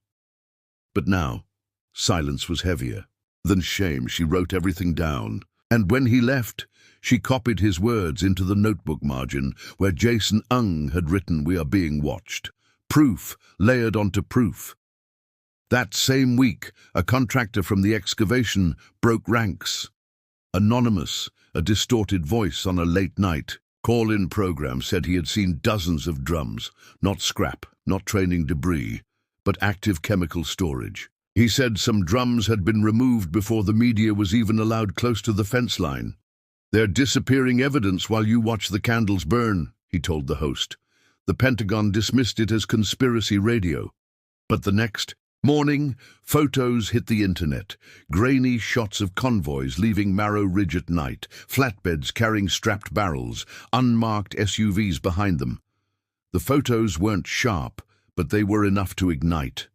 But now, silence was heavier than shame. She wrote everything down. And when he left, she copied his words into the notebook margin where Jason Ung had written, "We are being watched." Proof layered onto proof. That same week, a contractor from the excavation broke ranks. Anonymous, a distorted voice on a late-night call-in program said he had seen dozens of drums, not scrap, not training debris, but active chemical storage. He said some drums had been removed before the media was even allowed close to the fence line. "They're disappearing evidence while you watch the candles burn," he told the host. The Pentagon dismissed it as conspiracy radio. But the next morning, photos hit the internet. Grainy shots of convoys leaving Marrow Ridge at night, flatbeds carrying strapped barrels, unmarked SUVs behind them. The photos weren't sharp, but they were enough to ignite.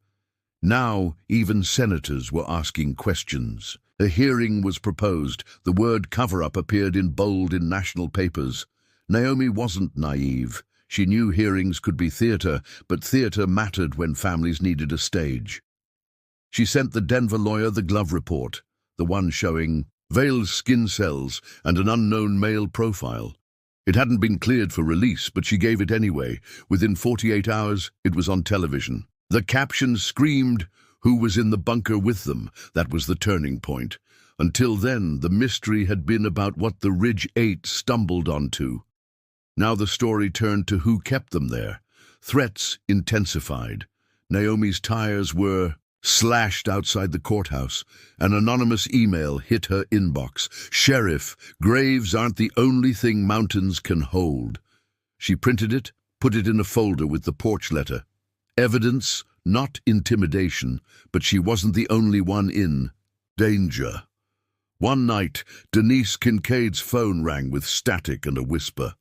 Now, even senators were asking questions. A hearing was proposed. The word cover-up appeared in bold in national papers. Naomi wasn't naive. She knew hearings could be theater, but theater mattered when families needed a stage. She sent the Denver lawyer the glove report, the one showing veiled skin cells and an unknown male profile. It hadn't been cleared for release, but she gave it anyway. Within 48 hours, it was on television. The caption screamed, "Who was in the bunker with them?" That was the turning point. Until then, the mystery had been about what the Ridge 8 stumbled onto. Now the story turned to who kept them there. Threats intensified. Naomi's tires were slashed outside the courthouse. An anonymous email hit her inbox. "Sheriff, graves aren't the only thing mountains can hold." She printed it, put it in a folder with the porch letter. Evidence, not intimidation, but she wasn't the only one in danger. One night, Denise Kincaid's phone rang with static and a whisper.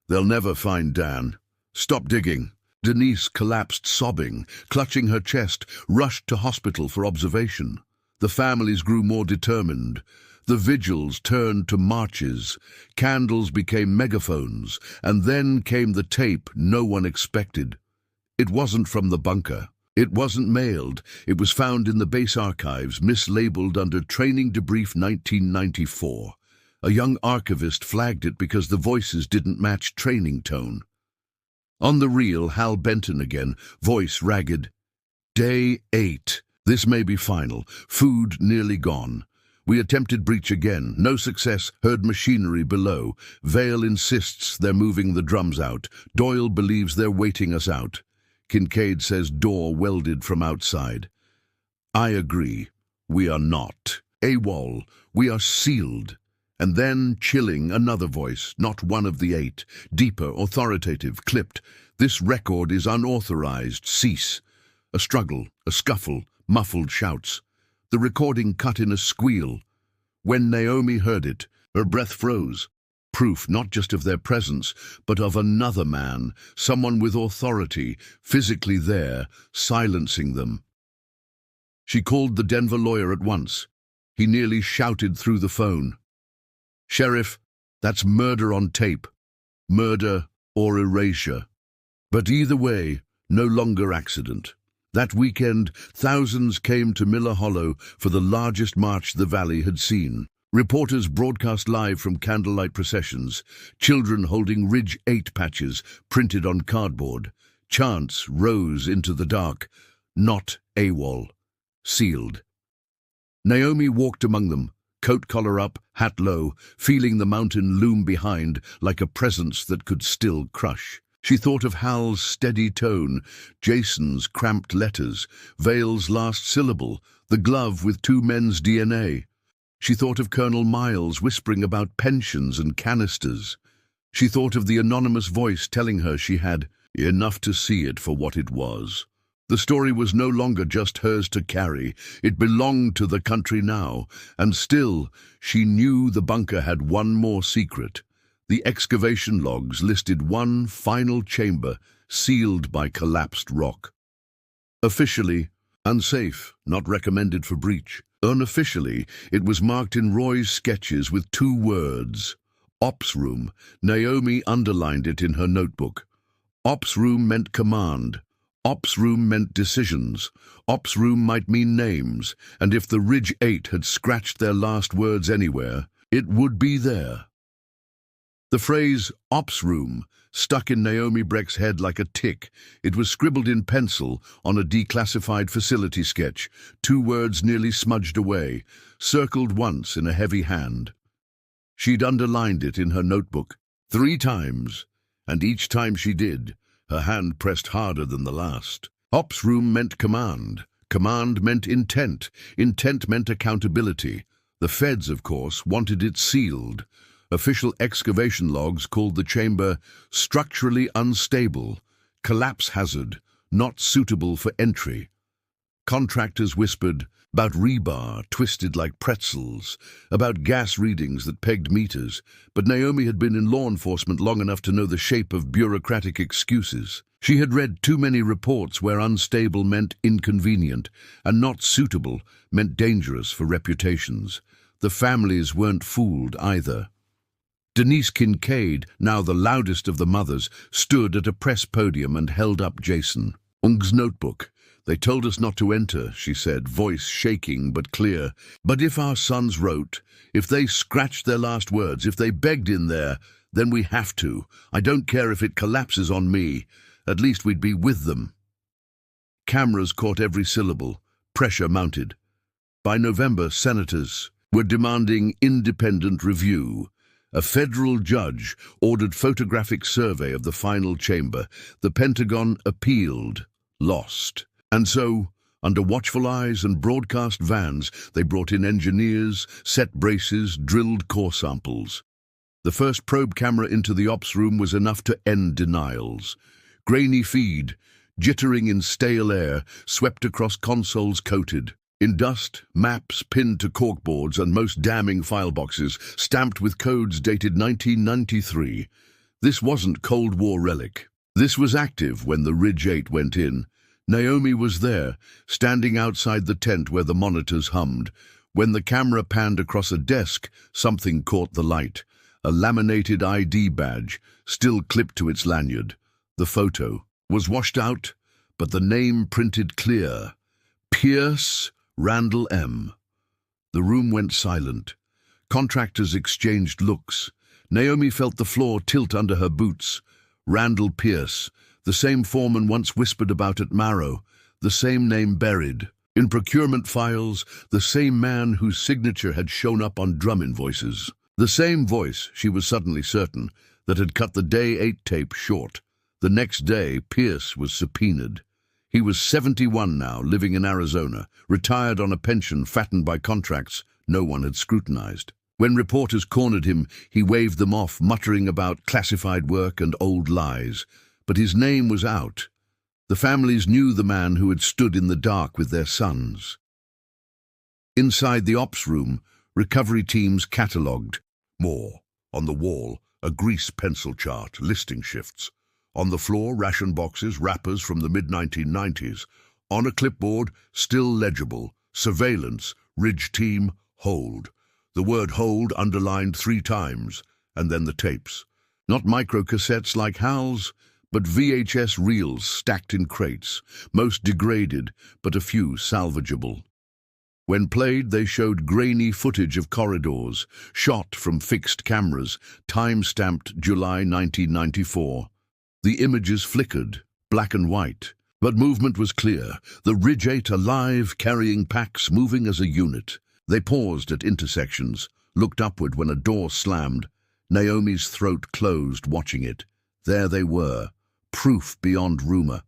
"They'll never find Dan. Stop digging." Denise collapsed sobbing, clutching her chest, rushed to hospital for observation. The families grew more determined. The vigils turned to marches. Candles became megaphones, and then came the tape no one expected. It wasn't from the bunker. It wasn't mailed. It was found in the base archives, mislabeled under Training Debrief 1994. A young archivist flagged it because the voices didn't match training tone. On the reel, Hal Benton again, voice ragged. "Day 8. This may be final. Food nearly gone. We attempted breach again. No success. Heard machinery below. Vale insists they're moving the drums out. Doyle believes they're waiting us out. Kincaid says door welded from outside. I agree. We are not. AWOL. We are sealed." And then, chilling, another voice, not one of the 8, deeper, authoritative, clipped. "This record is unauthorized. Cease." A struggle, a scuffle, muffled shouts. The recording cut in a squeal. When Naomi heard it, her breath froze. Proof not just of their presence, but of another man, someone with authority, physically there, silencing them. She called the Denver lawyer at once. He nearly shouted through the phone. Sheriff, that's murder on tape. Murder or erasure. But either way, no longer accident. That weekend, thousands came to Miller Hollow for the largest march the valley had seen. Reporters broadcast live from candlelight processions, children holding Ridge 8 patches printed on cardboard. Chants rose into the dark, not AWOL, sealed. Naomi walked among them, coat collar up, hat low, feeling the mountain loom behind like a presence that could still crush. She thought of Hal's steady tone, Jason's cramped letters, Vale's last syllable, the glove with two men's DNA. She thought of Colonel Miles whispering about pensions and canisters. She thought of the anonymous voice telling her she had enough to see it for what it was. The story was no longer just hers to carry. It belonged to the country now, and still, she knew the bunker had one more secret. The excavation logs listed one final chamber, sealed by collapsed rock. Officially, unsafe, not recommended for breach. Unofficially, it was marked in Roy's sketches with two words. Ops room. Naomi underlined it in her notebook. Ops room meant command. Ops room meant decisions. Ops room might mean names, and if the Ridge 8 had scratched their last words anywhere, it would be there. The phrase, ops room, stuck in Naomi Breck's head like a tick. It was scribbled in pencil on a declassified facility sketch, two words nearly smudged away, circled once in a heavy hand. She'd underlined it in her notebook 3 times, and each time she did, her hand pressed harder than the last. Ops room meant command. Command meant intent. Intent meant accountability. The feds, of course, wanted it sealed. Official excavation logs called the chamber structurally unstable, collapse hazard, not suitable for entry. Contractors whispered about rebar twisted like pretzels, about gas readings that pegged meters, but Naomi had been in law enforcement long enough to know the shape of bureaucratic excuses. She had read too many reports where unstable meant inconvenient, and not suitable meant dangerous for reputations. The families weren't fooled either. Denise Kincaid, now the loudest of the mothers, stood at a press podium and held up Jason. Ung's notebook. They told us not to enter, she said, voice shaking but clear. But if our sons wrote, if they scratched their last words, if they begged in there, then we have to. I don't care if it collapses on me. At least we'd be with them. Cameras caught every syllable. Pressure mounted. By November, senators were demanding independent review. A federal judge ordered photographic survey of the final chamber. The Pentagon appealed, lost. And so, under watchful eyes and broadcast vans, they brought in engineers, set braces, drilled core samples. The first probe camera into the ops room was enough to end denials. Grainy feed, jittering in stale air, swept across consoles coated. In dust, maps pinned to corkboards and most damning file boxes, stamped with codes dated 1993. This wasn't Cold War relic. This was active when the Ridge 8 went in. Naomi was there, standing outside the tent where the monitors hummed. When the camera panned across a desk, something caught the light. A laminated ID badge, still clipped to its lanyard. The photo was washed out, but the name printed clear. Pierce Randall M. The room went silent. Contractors exchanged looks. Naomi felt the floor tilt under her boots. Randall Pierce, the same foreman once whispered about at Marrow, the same name buried. In procurement files, the same man whose signature had shown up on drum invoices. The same voice, she was suddenly certain, that had cut the Day 8 tape short. The next day, Pierce was subpoenaed. He was 71 now, living in Arizona, retired on a pension fattened by contracts no one had scrutinized. When reporters cornered him, he waved them off, muttering about classified work and old lies. But his name was out. The families knew the man who had stood in the dark with their sons. Inside the ops room, recovery teams catalogued. More. On the wall, a grease pencil chart, listing shifts. On the floor, ration boxes, wrappers from the mid-1990s. On a clipboard, still legible, surveillance, Ridge team, hold. The word hold underlined 3 times, and then the tapes. Not microcassettes like Hal's, but VHS reels stacked in crates, most degraded, but a few salvageable. When played, they showed grainy footage of corridors, shot from fixed cameras, time-stamped July 1994. The images flickered, black and white, but movement was clear. The Ridge 8 alive, carrying packs, moving as a unit. They paused at intersections, looked upward when a door slammed. Naomi's throat closed, watching it. There they were, proof beyond rumor,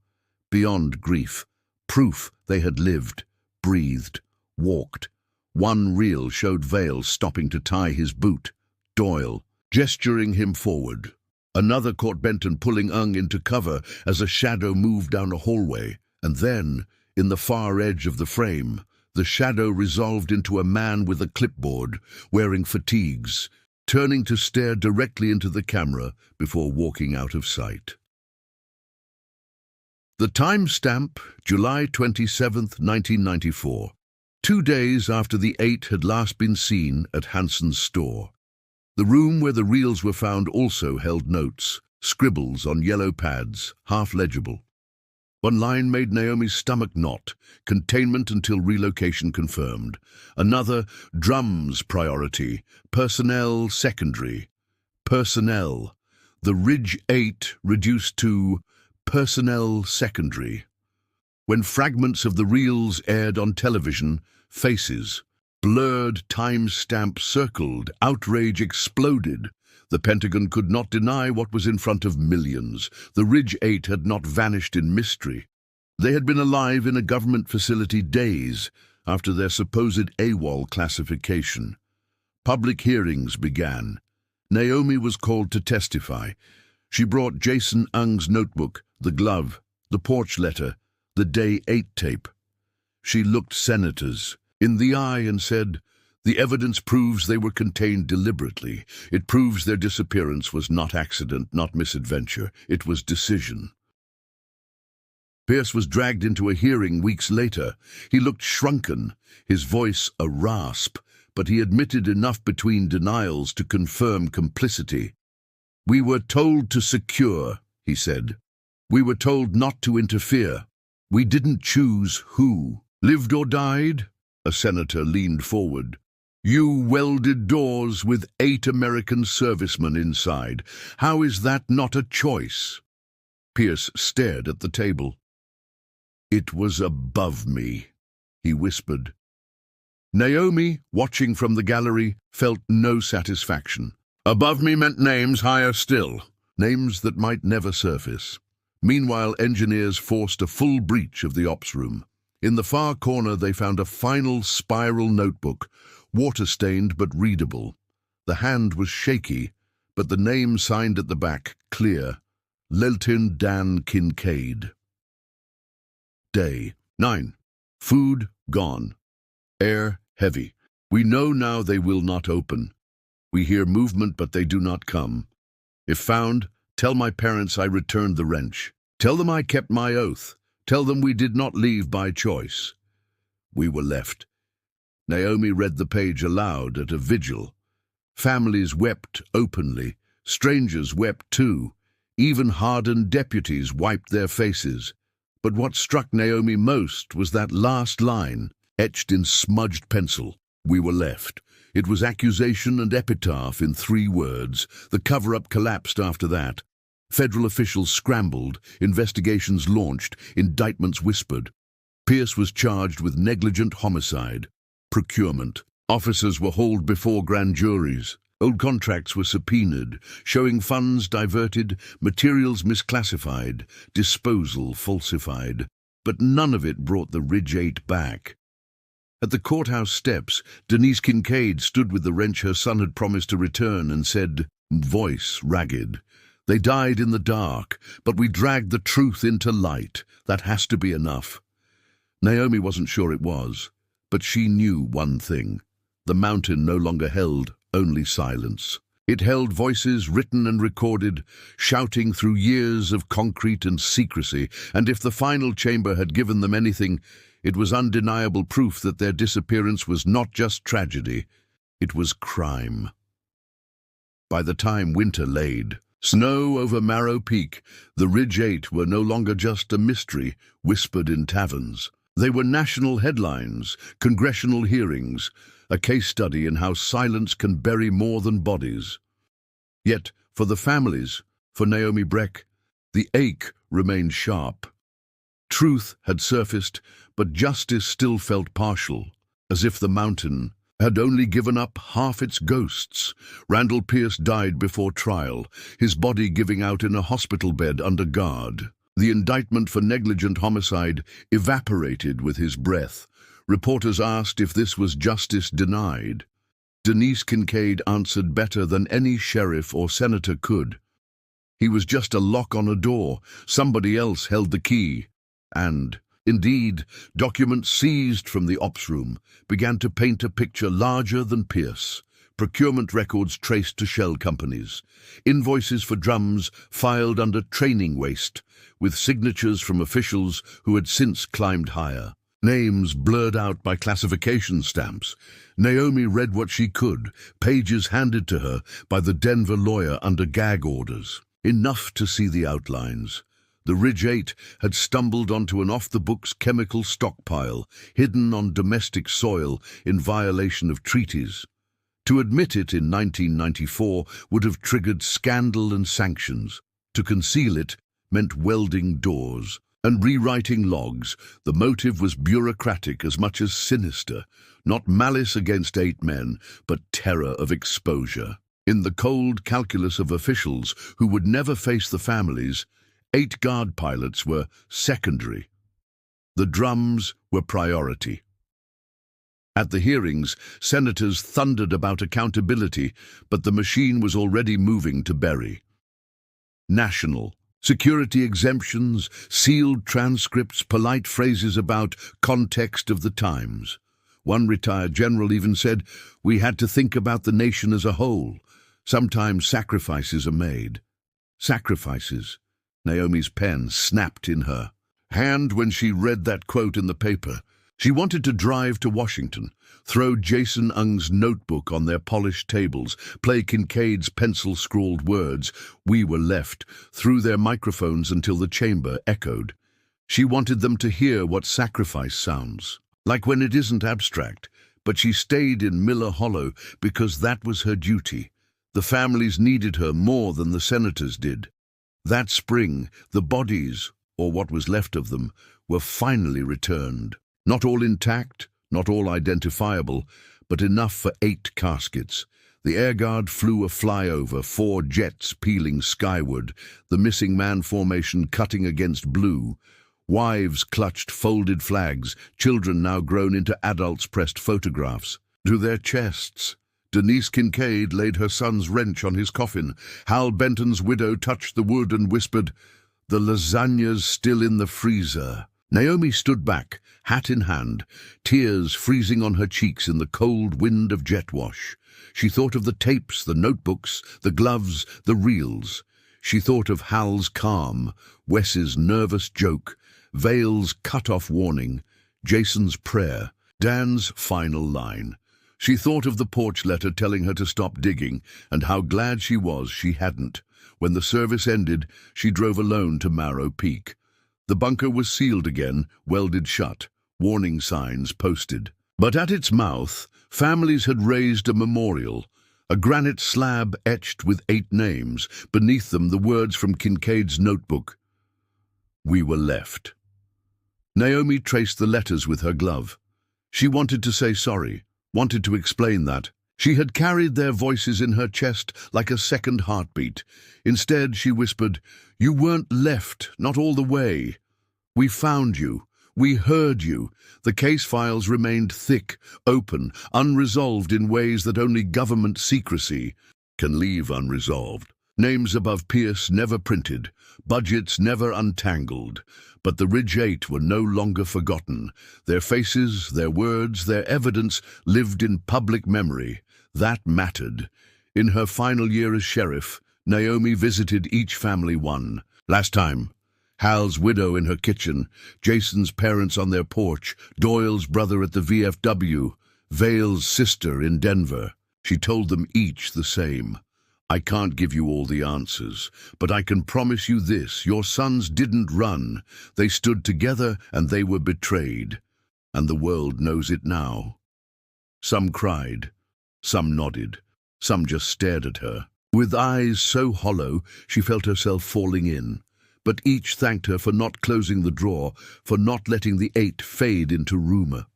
beyond grief, proof they had lived, breathed, walked. One reel showed Vale stopping to tie his boot, Doyle gesturing him forward. Another caught Benton pulling Ung into cover as a shadow moved down a hallway, and then, in the far edge of the frame, the shadow resolved into a man with a clipboard, wearing fatigues, turning to stare directly into the camera before walking out of sight. The timestamp, July 27, 1994. 2 days after the 8 had last been seen at Hanson's store. The room where the reels were found also held notes, scribbles on yellow pads, half legible. One line made Naomi's stomach knot, containment until relocation confirmed. Another, drums priority, personnel secondary. Personnel. The Ridge 8 reduced to personnel secondary. When fragments of the reels aired on television, faces, blurred timestamp circled, outrage exploded. The Pentagon could not deny what was in front of millions. The Ridge 8 had not vanished in mystery. They had been alive in a government facility days after their supposed AWOL classification. Public hearings began. Naomi was called to testify. She brought Jason Ung's notebook, the glove, the porch letter, the Day 8 tape. She looked senators in the eye and said, "The evidence proves they were contained deliberately. It proves their disappearance was not accident, not misadventure. It was decision." Pierce was dragged into a hearing weeks later. He looked shrunken, his voice a rasp, but he admitted enough between denials to confirm complicity. "We were told to secure," he said. "We were told not to interfere. We didn't choose who. Lived or died?" A senator leaned forward. "You welded doors with 8 American servicemen inside. How is that not a choice?" Pierce stared at the table. "It was above me," he whispered. Naomi, watching from the gallery, felt no satisfaction. Above me meant names higher still, names that might never surface. Meanwhile, engineers forced a full breach of the ops room. In the far corner, they found a final spiral notebook, water-stained but readable. The hand was shaky, but the name signed at the back, clear. Lilton Dan Kincaid. Day 9. Food gone. Air heavy. We know now they will not open. We hear movement, but they do not come. If found, tell my parents I returned the wrench. Tell them I kept my oath. Tell them we did not leave by choice. We were left. Naomi read the page aloud at a vigil. Families wept openly. Strangers wept too. Even hardened deputies wiped their faces. But what struck Naomi most was that last line, etched in smudged pencil. We were left. It was accusation and epitaph in 3 words. The cover-up collapsed after that. Federal officials scrambled, investigations launched, indictments whispered. Pierce was charged with negligent homicide. Procurement. Officers were hauled before grand juries. Old contracts were subpoenaed, showing funds diverted, materials misclassified, disposal falsified. But none of it brought the Ridge 8 back. At the courthouse steps, Denise Kincaid stood with the wrench her son had promised to return and said, voice ragged, "They died in the dark, but we dragged the truth into light. That has to be enough." Naomi wasn't sure it was, but she knew one thing. The mountain no longer held only silence. It held voices written and recorded, shouting through years of concrete and secrecy, and if the final chamber had given them anything, it was undeniable proof that their disappearance was not just tragedy, It was crime. By the time winter laid snow over Marrow Peak, the Ridge 8 were no longer just a mystery whispered in taverns. They were national headlines, congressional hearings, a case study in how silence can bury more than bodies. Yet, for the families, for Naomi Breck, the ache remained sharp. Truth had surfaced, but justice still felt partial, as if the mountain had only given up half its ghosts. Randall Pierce died before trial, his body giving out in a hospital bed under guard. The indictment for negligent homicide evaporated with his breath. Reporters asked if this was justice denied. Denise Kincaid answered better than any sheriff or senator could. He was just a lock on a door. Somebody else held the key. And, indeed, documents seized from the ops room began to paint a picture larger than Pierce. Procurement records traced to shell companies, invoices for drums filed under training waste, with signatures from officials who had since climbed higher. Names blurred out by classification stamps. Naomi read what she could, pages handed to her by the Denver lawyer under gag orders. Enough to see the outlines. The Ridge 8 had stumbled onto an off-the-books chemical stockpile, hidden on domestic soil in violation of treaties. To admit it in 1994 would have triggered scandal and sanctions. To conceal it meant welding doors and rewriting logs. The motive was bureaucratic as much as sinister, not malice against 8 men, but terror of exposure. In the cold calculus of officials who would never face the families, 8 guard pilots were secondary. The drums were priority. At the hearings, senators thundered about accountability, but the machine was already moving to bury. National. Security exemptions, sealed transcripts, polite phrases about context of the times. One retired general even said, "We had to think about the nation as a whole. Sometimes sacrifices are made." Sacrifices. Naomi's pen snapped in her hand when she read that quote in the paper. She wanted to drive to Washington, throw Jason Ung's notebook on their polished tables, play Kincaid's pencil-scrawled words, "We were left," through their microphones until the chamber echoed. She wanted them to hear what sacrifice sounds like when it isn't abstract, but she stayed in Miller Hollow because that was her duty. The families needed her more than the senators did. That spring, the bodies, or what was left of them, were finally returned. Not all intact, not all identifiable, but enough for 8 caskets. The air guard flew a flyover, 4 jets peeling skyward, the missing man formation cutting against blue. Wives clutched folded flags, children now grown into adults pressed photographs to their chests. Denise Kincaid laid her son's wrench on his coffin. Hal Benton's widow touched the wood and whispered, "The lasagna's still in the freezer." Naomi stood back, hat in hand, tears freezing on her cheeks in the cold wind of jet wash. She thought of the tapes, the notebooks, the gloves, the reels. She thought of Hal's calm, Wes's nervous joke, Vale's cut-off warning, Jason's prayer, Dan's final line. She thought of the porch letter telling her to stop digging, and how glad she was she hadn't. When the service ended, she drove alone to Marrow Peak. The bunker was sealed again, welded shut, warning signs posted. But at its mouth, families had raised a memorial, a granite slab etched with 8 names, beneath them the words from Kincaid's notebook. "We were left." Naomi traced the letters with her glove. She wanted to say sorry, wanted to explain that. She had carried their voices in her chest like a second heartbeat. Instead, she whispered, "You weren't left, not all the way. We found you. We heard you." The case files remained thick, open, unresolved in ways that only government secrecy can leave unresolved. Names above Pierce never printed, budgets never untangled. But the Ridge 8 were no longer forgotten. Their faces, their words, their evidence lived in public memory. That mattered. In her final year as sheriff, Naomi visited each family one. Last time, Hal's widow in her kitchen, Jason's parents on their porch, Doyle's brother at the VFW, Vale's sister in Denver. She told them each the same. I can't give you all the answers, but I can promise you this: your sons didn't run. They stood together and they were betrayed. And the world knows it now. Some cried, some nodded, some just stared at her, with eyes so hollow she felt herself falling in. But each thanked her for not closing the drawer, for not letting the 8 fade into rumor.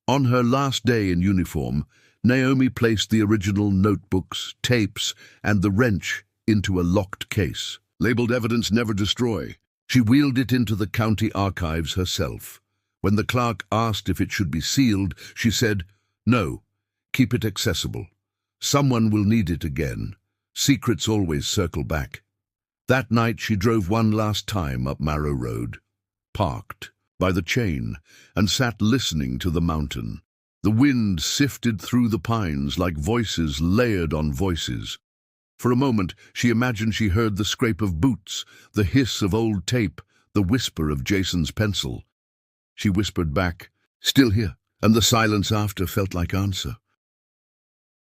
On her last day in uniform, Naomi placed the original notebooks, tapes, and the wrench into a locked case, labeled Evidence Never Destroy. She wheeled it into the county archives herself. When the clerk asked if it should be sealed, she said, "No, keep it accessible. Someone will need it again. Secrets always circle back." That night she drove one last time up Marrow Road, parked by the chain, and sat listening to the mountain. The wind sifted through the pines like voices layered on voices. For a moment she imagined she heard the scrape of boots, the hiss of old tape, the whisper of Jason's pencil. She whispered back, "Still here," and the silence after felt like answer.